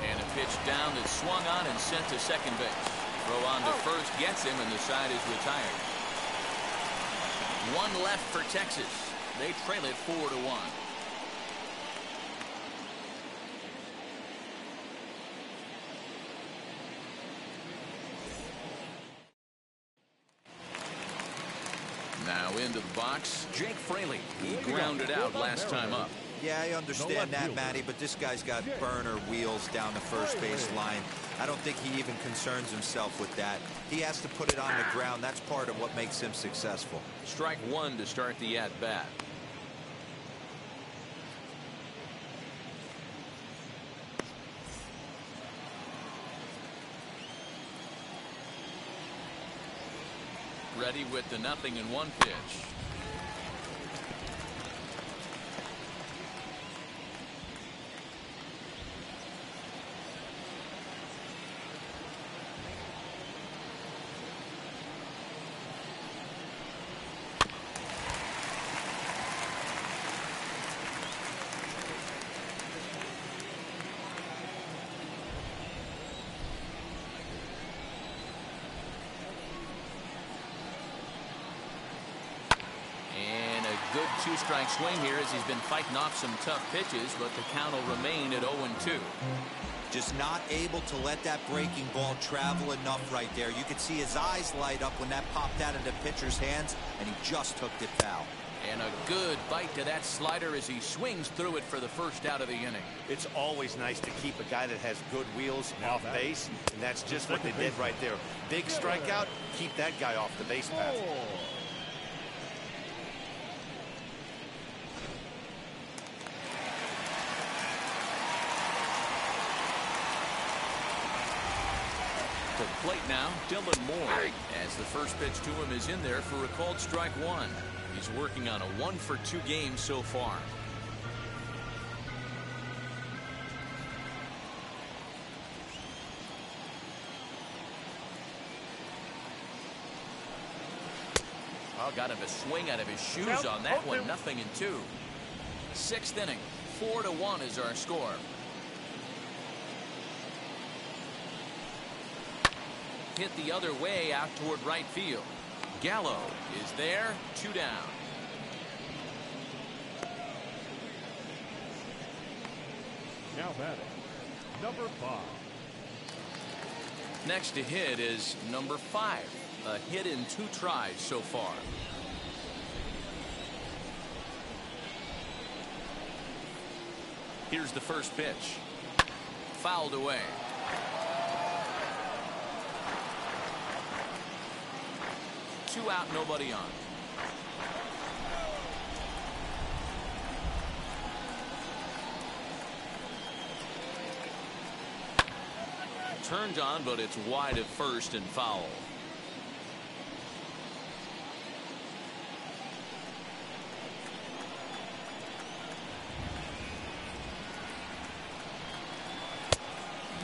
And a pitch down that's swung on and sent to second base. Throw on to first gets him, and the side is retired. 1 left for Texas. They trail it 4-1. into the box, Jake Fraley. He grounded out last time up. Yeah, I understand that, Matty, but this guy's got burner wheels down the first base line. I don't think he even concerns himself with that. He has to put it on the ground. That's part of what makes him successful. Strike one to start the at-bat. Ready with the 0-1 pitch. Good two-strike swing here as he's been fighting off some tough pitches, but the count will remain at 0-2. Just not able to let that breaking ball travel enough right there. You could see his eyes light up when that popped out of the pitcher's hands, and he just hooked it foul. And a good bite to that slider as he swings through it for the first out of the inning. It's always nice to keep a guy that has good wheels off base, and that's just what they did right there. Big strikeout, keep that guy off the base path. To the plate now, Dylan Moore, as the first pitch to him is in there for a called strike one. He's working on a 1-for-2 game so far. Well, got him a swing out of his shoes on that one. 0-2. Sixth inning, 4-1 is our score. Hit the other way out toward right field. Gallo is there, 2 down. Now batting, number 5. Next to hit is number 5. A hit in 2 tries so far. Here's the first pitch. Fouled away. Two out, nobody on. Turned on, but it's wide at first and foul.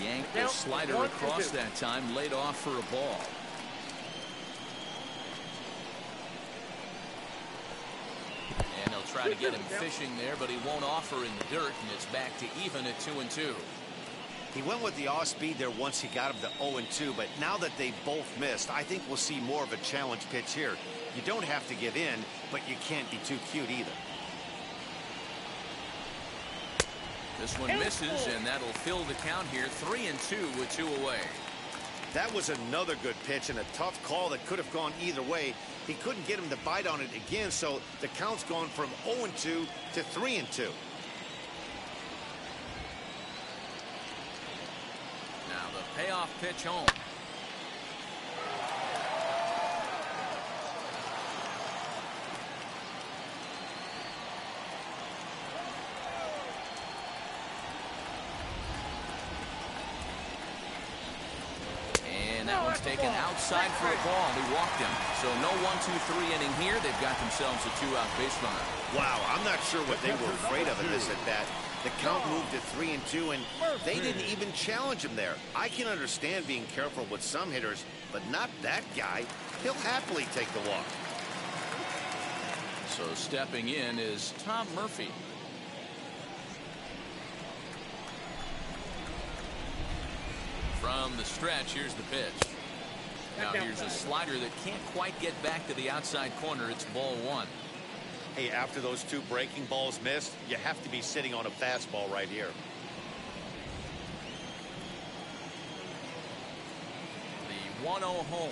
Yanked the slider across that time, laid off for a ball. And they'll try to get him fishing there, but he won't offer in the dirt, and it's back to even at 2-2. He went with the off speed there once he got him to 0-2, but now that they both missed, I think we'll see more of a challenge pitch here. You don't have to give in, but you can't be too cute either. This one misses, and that'll fill the count here. 3-2 with 2 away. That was another good pitch and a tough call that could have gone either way. He couldn't get him to bite on it again, so the count's gone from 0-2 to 3-2. Now the payoff pitch home. And that one's taken outside for a ball. He walked him. So no 1-2-3 inning here. They've got themselves a 2-out base runner. Wow, I'm not sure what they were afraid of in this at bat. The count moved to 3-2, and they didn't even challenge him there. I can understand being careful with some hitters, but not that guy. He'll happily take the walk. So stepping in is Tom Murphy. From the stretch, here's the pitch. Now here's a slider that can't quite get back to the outside corner. It's ball 1. Hey, after those 2 breaking balls missed, you have to be sitting on a fastball right here. The 1-0 home.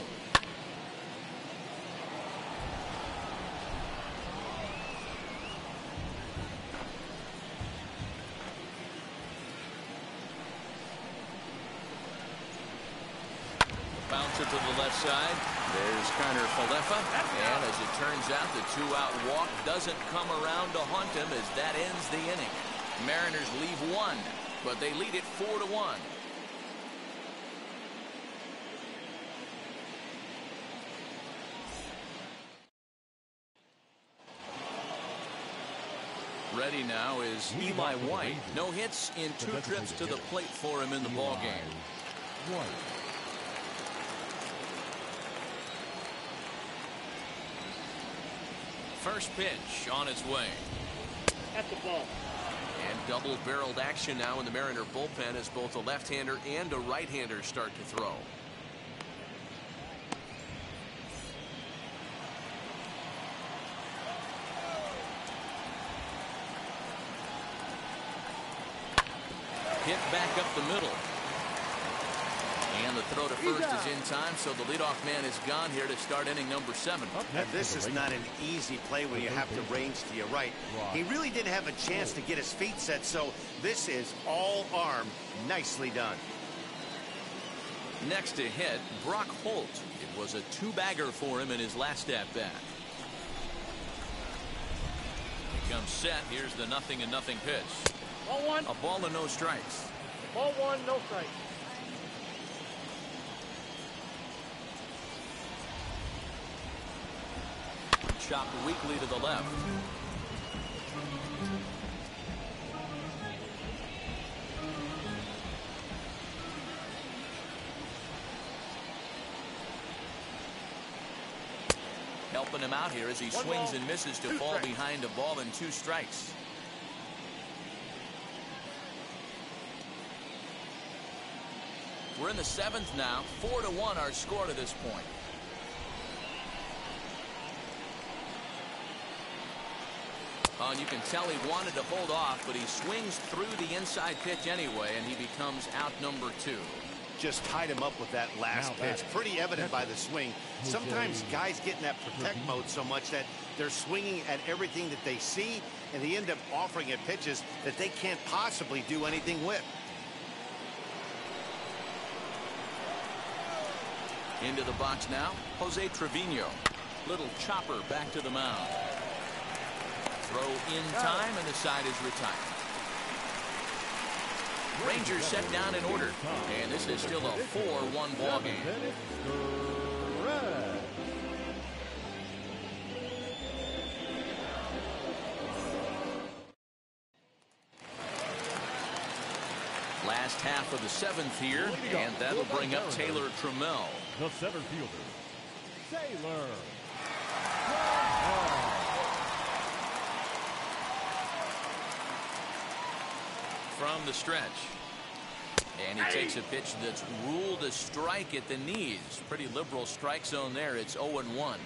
closer to the left side. There's Connor Falefa. And as it turns out, the two-out walk doesn't come around to haunt him as that ends the inning. Mariners leave one, but they lead it 4-1. Ready now is Eli White. No hits in 2 trips to the plate for him in the ballgame. First pitch on its way. At the ball. And double-barreled action now in the Mariner bullpen as both a left-hander and a right-hander start to throw. Hit back up the middle. And the throw to first is in time, so the leadoff man is gone here to start inning number 7. And this is not an easy play when you have to range to your right. He really didn't have a chance to get his feet set, so this is all arm. Nicely done. Next to hit, Brock Holt. It was a 2-bagger for him in his last at-bat. He comes set. Here's the 0-0 pitch. Ball 1. A ball and no strikes. Ball 1, no strikes. Chopped weakly to the left. Helping him out here as he swings and misses to fall behind a ball and 2 strikes. We're in the 7th now. 4-1 our score to this point. Oh, and you can tell he wanted to hold off, but he swings through the inside pitch anyway, and he becomes out number 2. Just tied him up with that last pitch. Pretty evident by the swing. Sometimes guys get in that protect mode so much that they're swinging at everything that they see, and they end up offering at pitches that they can't possibly do anything with. Into the box now, Jose Trevino. Little chopper back to the mound. Throw in time, and the side is retired. Rangers set down in order, and this is still a 4-1 ball game. Last half of the 7th here, and that'll bring up Taylor Trammell. The center fielder, Taylor. From the stretch. And he takes a pitch that's ruled a strike at the knees. Pretty liberal strike zone there. It's 0-1.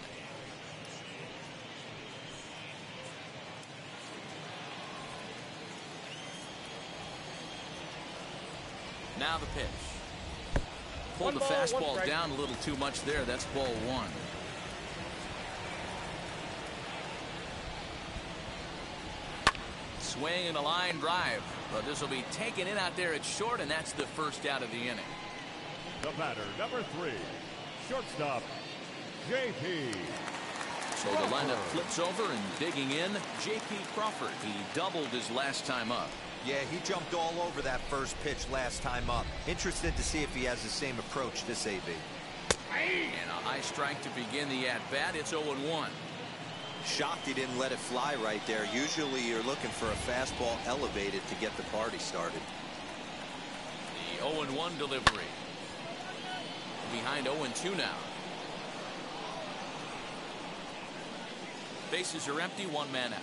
Now the pitch. Pulled the fastball down a little too much there. That's ball 1. Swing and a line drive, but this will be taken in out there at short, and that's the first out of the inning. The batter, number 3, shortstop, J.P. So the lineup flips over, and digging in, J.P. Crawford. He doubled his last time up. Yeah, he jumped all over that first pitch last time up. Interested to see if he has the same approach this AB. And a high strike to begin the at-bat. It's 0-1. Shocked he didn't let it fly right there. Usually you're looking for a fastball elevated to get the party started. The 0-1 delivery. Behind 0-2 now. Bases are empty, 1 man out.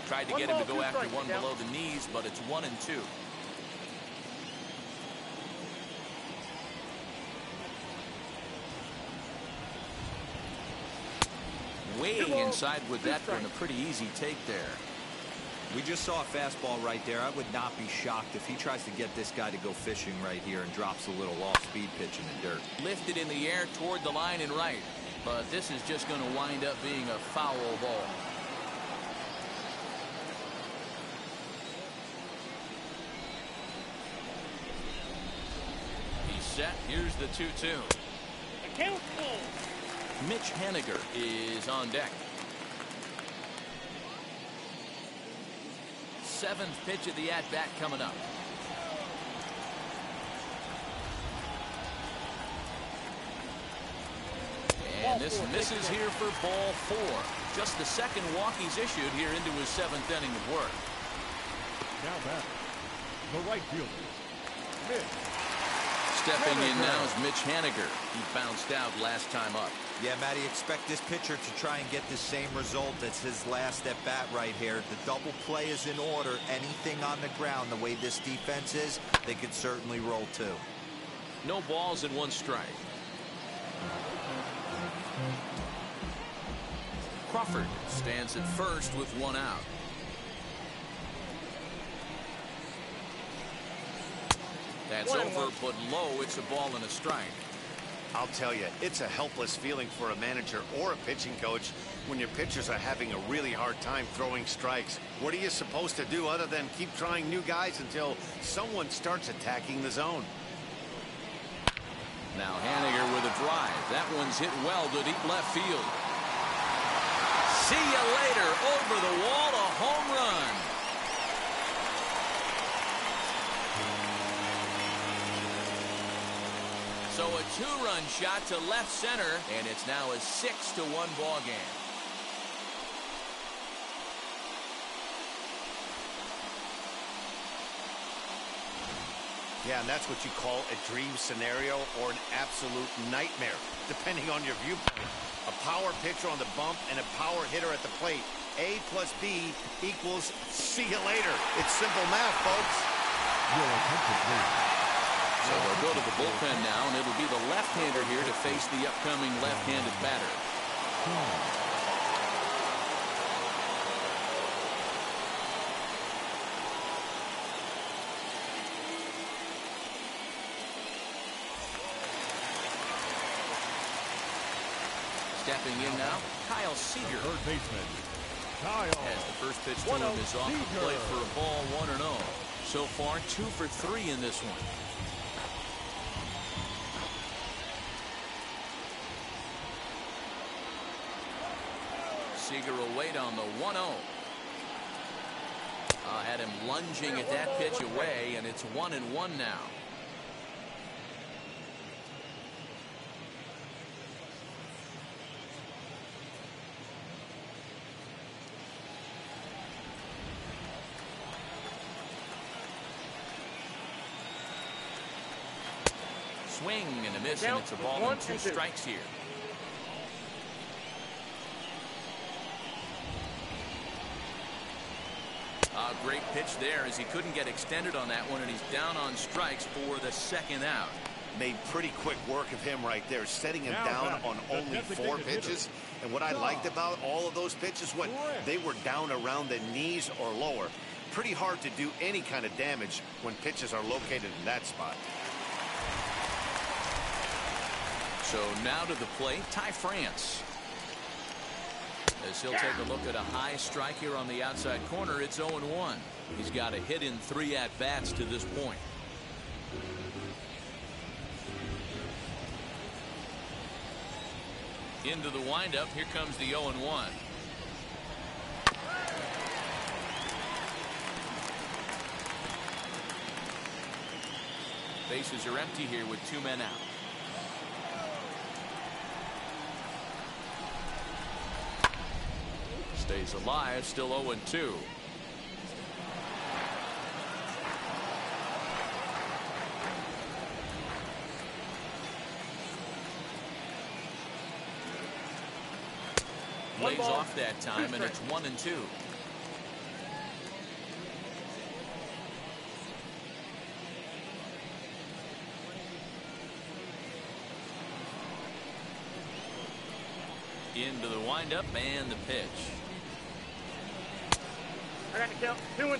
Tried to get him to go after one below the knees, but it's 1-2. Weighing inside with that one, a pretty easy take there. We just saw a fastball right there. I would not be shocked if he tries to get this guy to go fishing right here and drops a little off-speed pitch in the dirt. Lifted in the air toward the line and right, but this is just going to wind up being a foul ball. set. Here's the 2-2. Account full. Mitch Haniger is on deck. Seventh pitch of the at-bat coming up. And this misses here for ball 4. Just the second walk he's issued here into his 7th inning of work. Now back, the right fielder, Mitch. Stepping in now is Mitch Haniger. He bounced out last time up. Yeah, Matty, expect this pitcher to try and get the same result as his last at-bat right here. The double play is in order. Anything on the ground, the way this defense is, they could certainly roll too. No balls and 1 strike. Crawford stands at first with 1 out. That's over, but low. It's a ball and a strike. I'll tell you, it's a helpless feeling for a manager or a pitching coach when your pitchers are having a really hard time throwing strikes. What are you supposed to do other than keep trying new guys until someone starts attacking the zone? Now Haniger with a drive. That one's hit well to deep left field. See you later. Over the wall, a home run. So a 2-run shot to left center, and it's now a 6-1 ball game. Yeah, and that's what you call a dream scenario or an absolute nightmare, depending on your viewpoint. A power pitcher on the bump and a power hitter at the plate. A plus B equals see you later. It's simple math, folks. Your attention, please. So they'll go to the bullpen now, and it'll be the left-hander here to face the upcoming left-handed batter. Stepping in now, Kyle Seager. Third baseman, Kyle. As the first pitch to him is off the plate for a ball 1-0. So far, 2 for 3 in this one. Seager will wait on the 1-0. Had him lunging at that pitch away, and it's 1-1 now. Swing and a miss, and it's a ball and 2 strikes here. Great pitch there as he couldn't get extended on that one, and he's down on strikes for the 2nd out. Made pretty quick work of him right there, setting him down on only 4 pitches. And what I liked about all of those pitches, what they were down around the knees or lower. Pretty hard to do any kind of damage when pitches are located in that spot. So now to the plate, Ty France. As he'll take a look at a high strike here on the outside corner, it's 0-1. He's got a hit in 3 at-bats to this point. Into the windup, here comes the 0-1. Bases are empty here with 2 men out. Stays alive, still 0-2. Lays off that time, and it's 1-2. Into the windup and the pitch. I got to count 2-2.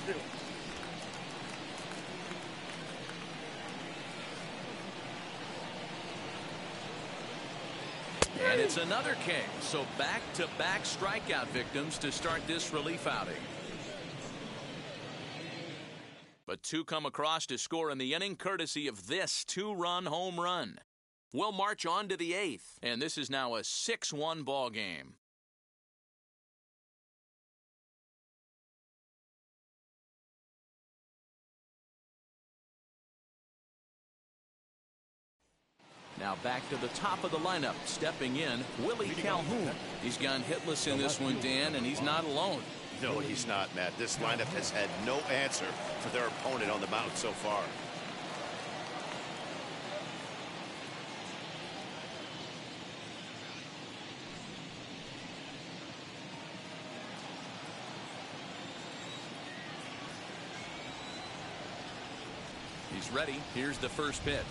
And it's another K. So back-to-back strikeout victims to start this relief outing. But but two come across to score in the inning courtesy of this two-run home run. We'll march on to the 8th, and this is now a 6-1 ball game. Now back to the top of the lineup. Stepping in, Willie Calhoun. He's gone hitless in this one, Dan, and he's not alone. No, he's not, Matt. This lineup has had no answer for their opponent on the mound so far. He's ready. Here's the first pitch.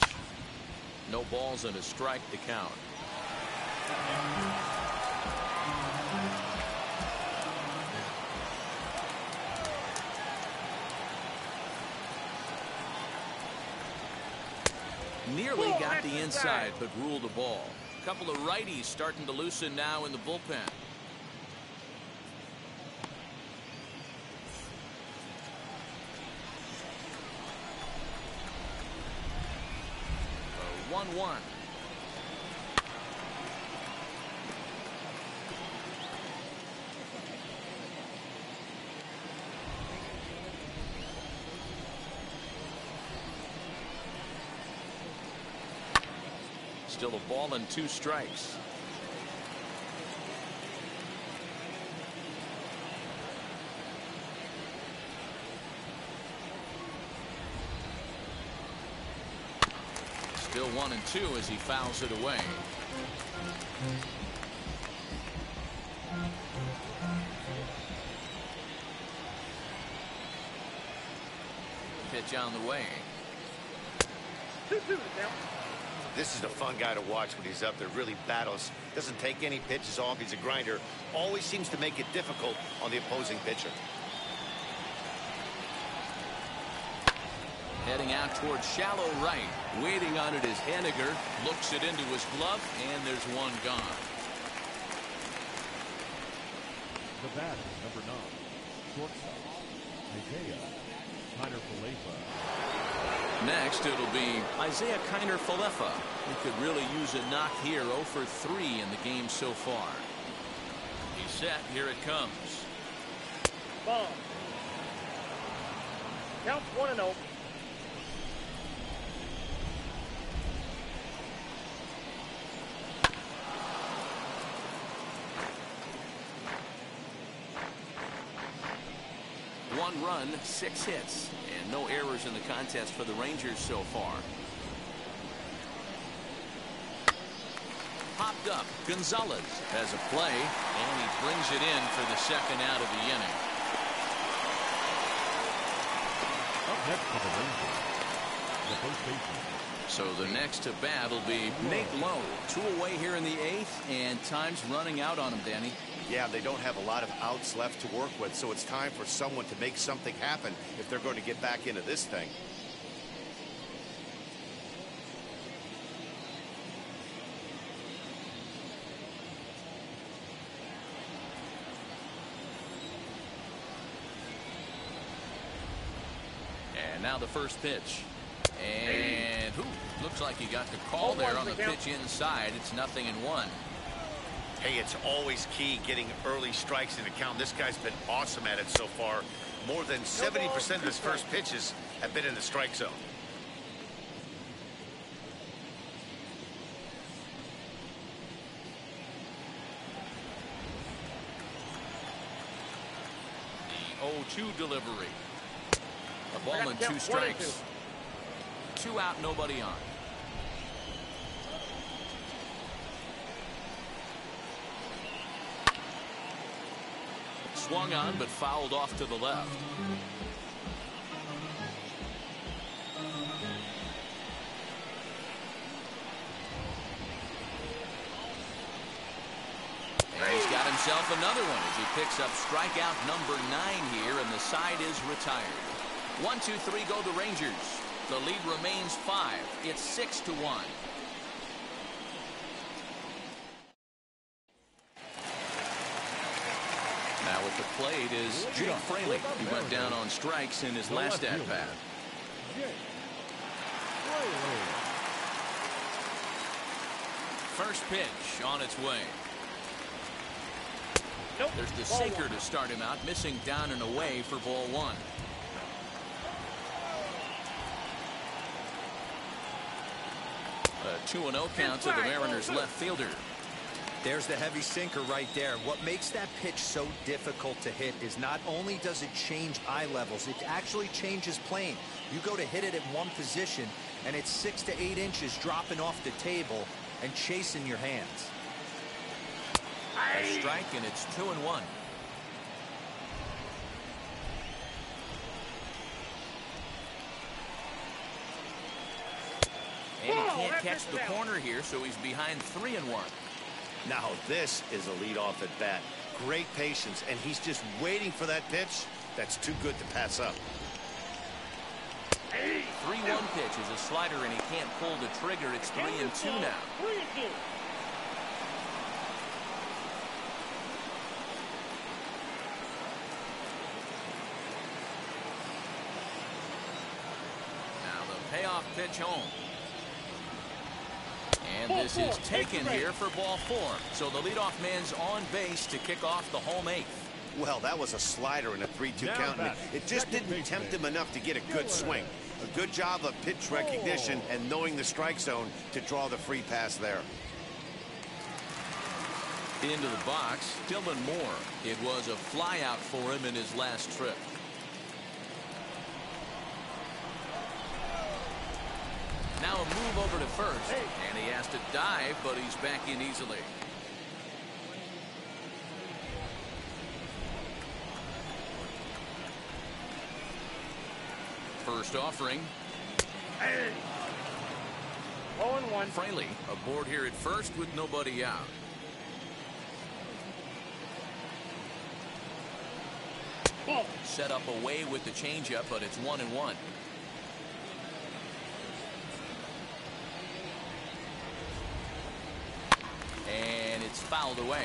No balls and a strike to count. Nearly got the inside, but ruled a ball. A couple of righties starting to loosen now in the bullpen. A 1-1. Still a ball and 2 strikes. Still 1-2 as he fouls it away. Pitch on the way. 2-2 to count. This is a fun guy to watch when he's up there. Really battles. Doesn't take any pitches off. He's a grinder. Always seems to make it difficult on the opposing pitcher. Heading out towards shallow right. Waiting on it is Henniger. Looks it into his glove, and there's one gone. The bat is number 9, shortstop, Isaiah Kiner-Falefa. Next, it'll be Isaiah Kiner-Falefa. He could really use a knock here. 0 for 3 in the game so far. He's set. Here it comes. Bomb. Count 1-0. One run, 6 hits, and no errors in the contest for the Rangers so far. Popped up. Gonzalez has a play, and he brings it in for the second out of the inning. Up next for the Rangers, the first baseman. So the next to bat will be Nate Lowe. 2 away here in the 8th, and time's running out on him, Danny. Yeah, they don't have a lot of outs left to work with, so it's time for someone to make something happen if they're going to get back into this thing. And now the first pitch. And looks like he got the call there on the pitch inside. It's 0-1. Hey, it's always key getting early strikes in the count. This guy's been awesome at it so far. More than 70% of his first pitches have been in the strike zone. The 0-2 delivery. A ball and 2 strikes. 2 out, nobody on. Swung on, but fouled off to the left. And he's got himself another one as he picks up strikeout number 9 here, and the side is retired. 1, 2, 3 go the Rangers. The lead remains 5. It's 6-1. Now at the plate is Jake Fraley. He went down on strikes in his last at-bat. First pitch on its way. Nope. There's the Ball sinker one. to start him out, missing down and away for ball one. A 2-0 count to the Mariners left fielder. There's the heavy sinker right there. What makes that pitch so difficult to hit is not only does it change eye levels, it actually changes plane. You go to hit it at one position, and it's 6 to 8 inches dropping off the table and chasing your hands. A strike, and it's 2-1. And he can't catch the corner here, so he's behind 3-1. Now this is a leadoff at bat. Great patience, and he's just waiting for that pitch. That's too good to pass up. 3-1 pitch is a slider, and he can't pull the trigger. It's 3-2 now. 3-2. Now the payoff pitch home. And this is taken here for ball 4. So the leadoff man's on base to kick off the home 8th. Well, that was a slider in a 3-2 count. And it just didn't tempt him enough to get a good swing. A good job of pitch recognition and knowing the strike zone to draw the free pass there. Into the box, Dylan Moore. It was a flyout for him in his last trip. Now a move over to first, and he has to dive, but he's back in easily. First offering. 0-1. Fraley aboard here at first with nobody out. Ball. Set up away with the changeup, but it's 1-1. And it's fouled away.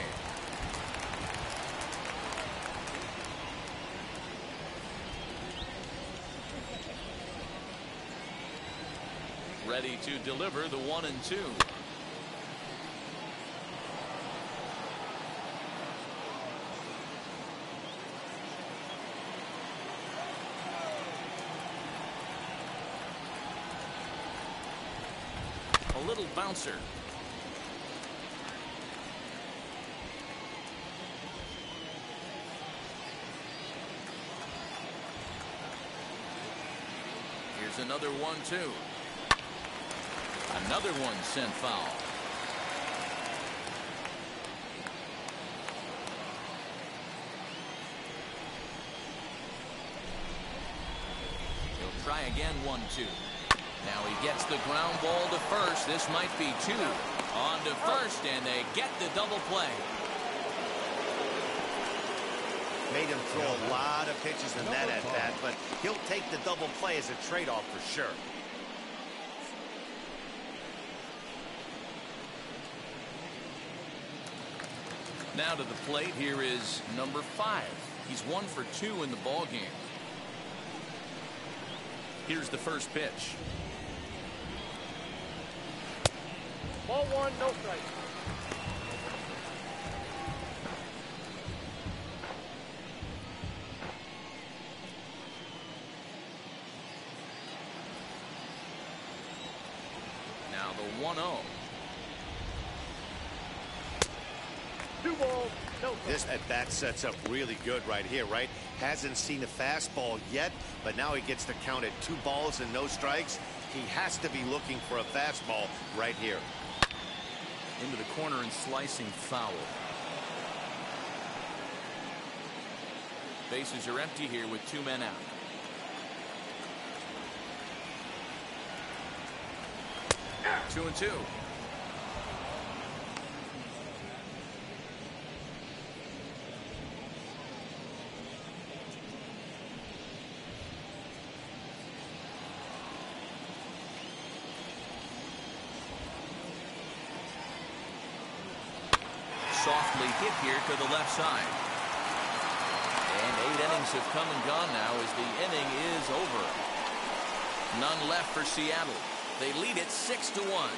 Ready to deliver the 1-2. A little bouncer. Here's another 1-2. Another one sent foul. He'll try again, 1-2. Now he gets the ground ball to first. This might be 2. On to first, and they get the double play. Made him throw a lot of pitches in that at bat, but he'll take the double play as a trade-off for sure. Now to the plate, here is number 5. He's 1 for 2 in the ball game. Here's the first pitch. Ball 1, no strike. Now the 1-0. 2 balls, no strike. This at-bat sets up really good right here, right? Hasn't seen a fastball yet, but now he gets to count at 2 balls and no strikes. He has to be looking for a fastball right here. Into the corner and slicing foul. Bases are empty here with 2 men out. Two and 2. Softly hit here to the left side. And 8 innings have come and gone now as the inning is over. None left for Seattle. They lead it 6-1.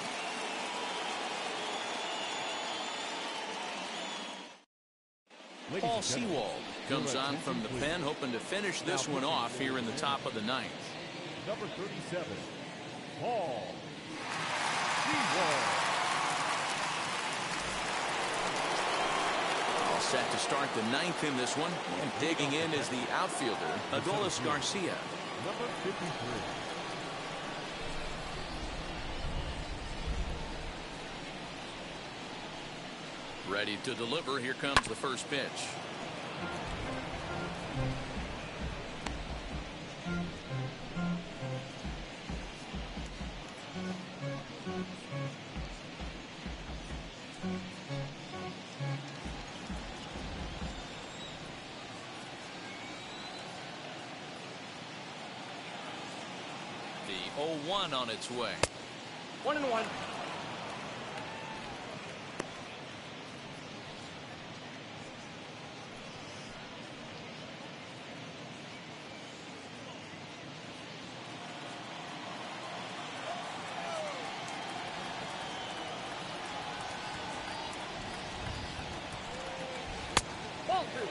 Paul Sewald comes on from the pen, hoping to finish this one off here in the top of the ninth. Number 37, Paul Sewald. All set to start the ninth in this one. And digging in is the outfielder, Adolis Garcia. Number 53. Ready to deliver. Here comes the first pitch. The 0-1 on its way. 1-1. Ball 2.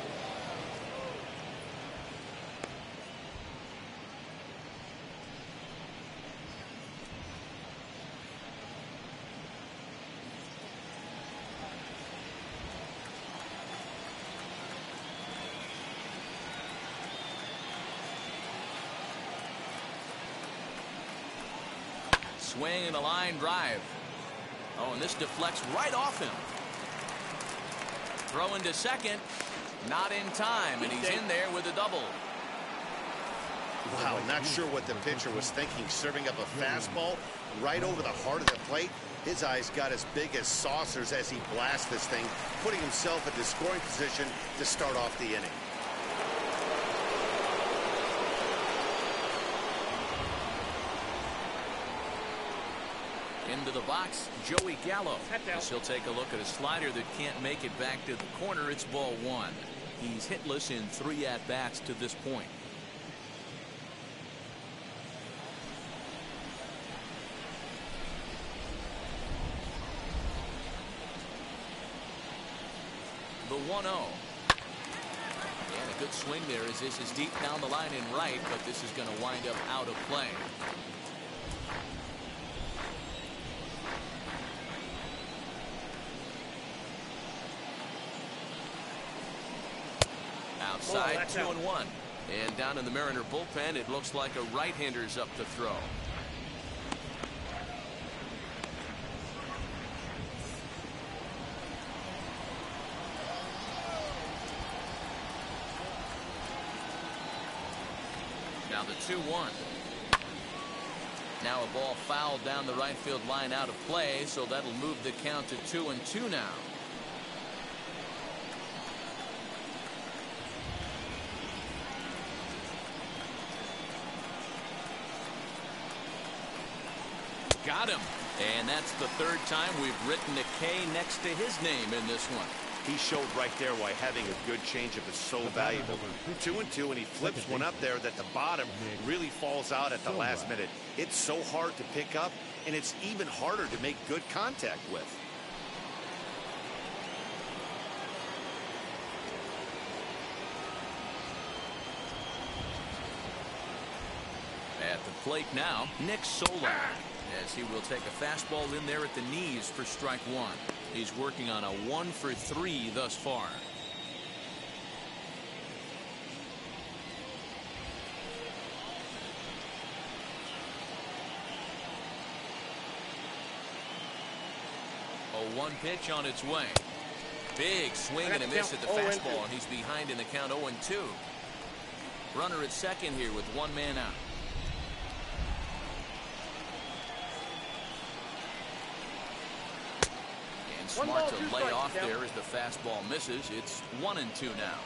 Swing and a line drive. Oh, and this deflects right off him. Throw into second. Not in time, and he's in there with a double. Wow, not sure what the pitcher was thinking, serving up a fastball right over the heart of the plate. His eyes got as big as saucers as he blasts this thing, putting himself into scoring position to start off the inning. Into the box, Joey Gallo. He'll take a look at a slider that can't make it back to the corner. It's ball 1. He's hitless in 3 at-bats to this point. The 1-0. And a good swing there as this is deep down the line and right, but this is going to wind up out of play. Outside, 2-1. And down in the Mariner bullpen, it looks like a right-hander's up to throw. Now the 2-1. Now a ball fouled down the right field line out of play, so that'll move the count to 2-2 now. Got him. And that's the 3rd time we've written a K next to his name in this one. He showed right there why having a good changeup is so valuable. 2-2, and he flips one up there that the bottom really falls out at the last minute. It's so hard to pick up, and it's even harder to make good contact with. At the plate now, Nick Solak, as he will take a fastball in there at the knees for strike 1. He's working on a 1-for-3 thus far. A 1 pitch on its way. Big swing and a miss at the fastball, and he's behind in the count 0-2. Runner at second here with 1 man out. Smart to lay off there as the fastball misses. It's 1-2 now.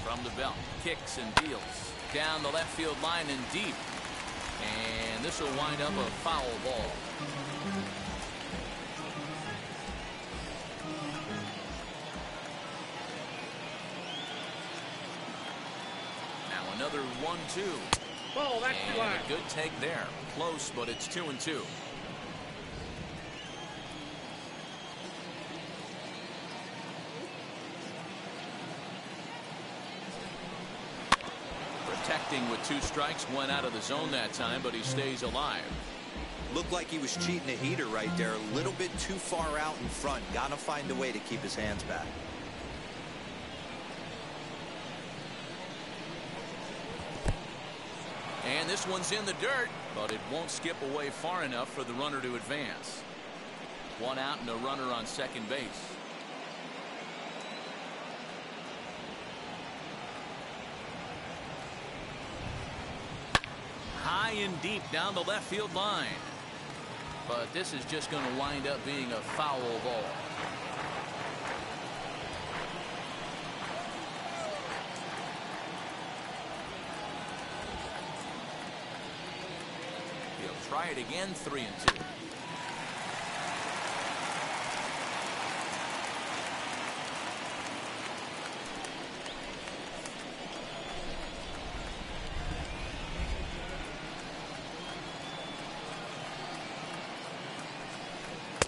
From the belt, kicks and deals down the left field line and deep, and this will wind up a foul ball. Another 1-2. Ball, that's too high. And a good take there. Close, but it's 2-2. Protecting with 2 strikes, went out of the zone that time, but he stays alive. Looked like he was cheating a heater right there. A little bit too far out in front. Gotta find a way to keep his hands back. And this one's in the dirt, but it won't skip away far enough for the runner to advance. 1 out and a runner on second base. High and deep down the left field line. But this is just going to wind up being a foul ball. He'll try it again, 3-2.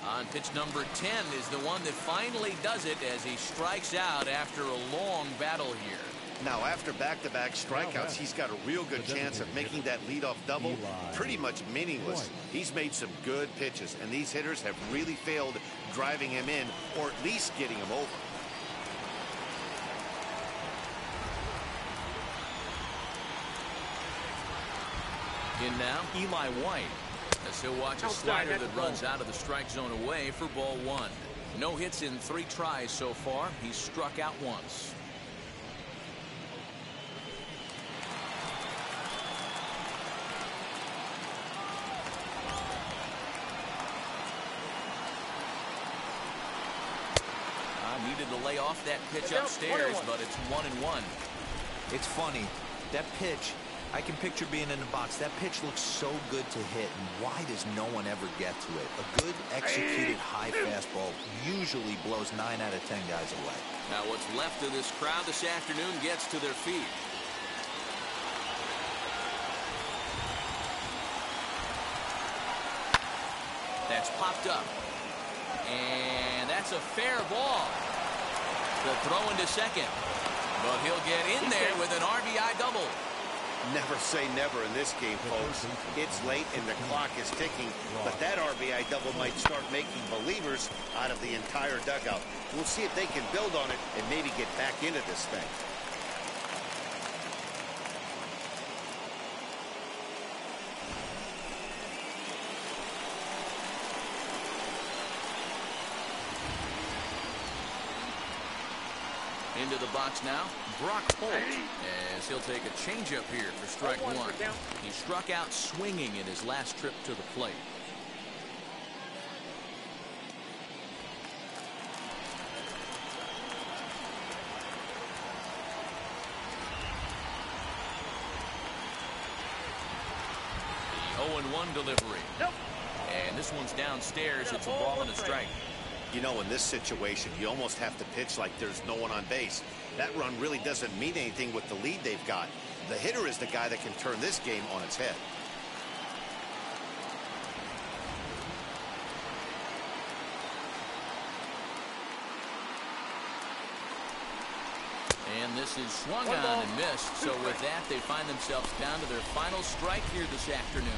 On pitch number 10 is the one that finally does it as he strikes out after a long battle here. Now, after back-to-back strikeouts, he's got a real good chance of making that leadoff double pretty much meaningless. He's made some good pitches, and these hitters have really failed driving him in or at least getting him over. In now, Eli White, as he'll watch a slider that runs out of the strike zone away for ball 1. No hits in 3 tries so far. He's struck out once. Needed to lay off that pitch upstairs, but it's 1-1. It's funny. That pitch, I can picture being in the box. That pitch looks so good to hit, and why does no one ever get to it? A good executed high fastball usually blows 9 out of 10 guys away. Now what's left of this crowd this afternoon gets to their feet. That's popped up. And that's a fair ball. The throw into second. But he'll get in there with an RBI double. Never say never in this game, folks. It's late and the clock is ticking, but that RBI double might start making believers out of the entire dugout. We'll see if they can build on it and maybe get back into this thing. Into the box now, Brock Holt, as he'll take a changeup here for strike 1. He struck out swinging in his last trip to the plate. The 0-1 delivery. And this one's downstairs. It's a ball and a strike. You know, in this situation, you almost have to pitch like there's no one on base. That run really doesn't mean anything with the lead they've got. The hitter is the guy that can turn this game on its head. And this is swung on and missed. So with that, they find themselves down to their final strike here this afternoon.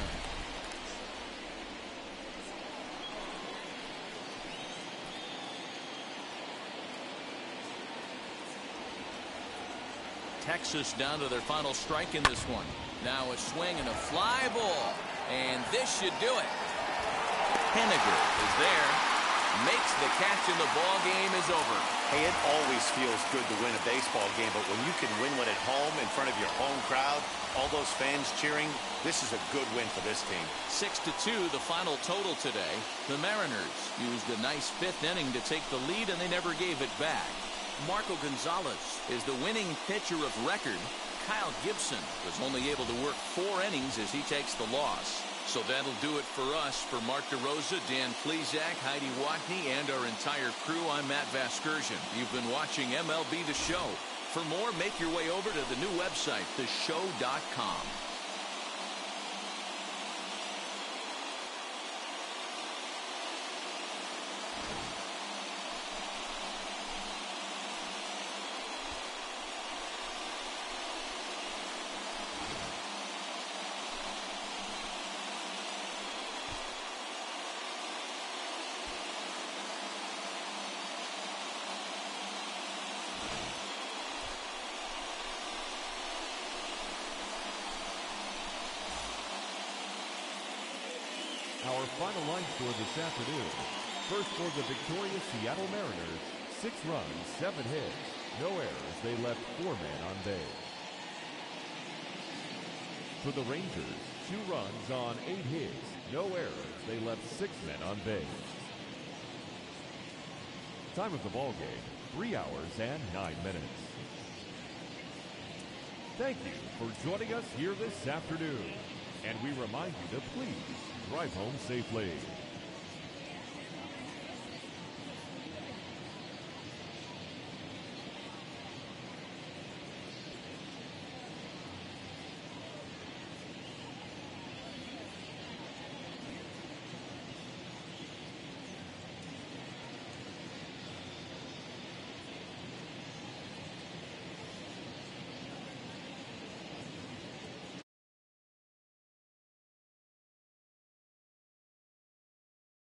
Texas down to their final strike in this one. Now a swing and a fly ball. And this should do it. Henniger is there. Makes the catch and the ball game is over. Hey, it always feels good to win a baseball game, but when you can win one at home in front of your home crowd, all those fans cheering, this is a good win for this team. 6-2 the final total today. The Mariners used a nice 5th inning to take the lead, and they never gave it back. Marco Gonzalez is the winning pitcher of record. Kyle Gibson was only able to work 4 innings as he takes the loss. So that'll do it for us. For Mark DeRosa, Dan Plesac, Heidi Watney, and our entire crew, I'm Matt Vasgersian. You've been watching MLB The Show. For more, make your way over to the new website, theshow.com. Our final line score this afternoon. First for the victorious Seattle Mariners, 6 runs, 7 hits, no errors. They left 4 men on base. For the Rangers, 2 runs on 8 hits, no errors. They left 6 men on base. Time of the ball game, 3 hours and 9 minutes. Thank you for joining us here this afternoon. And we remind you to please drive home safely.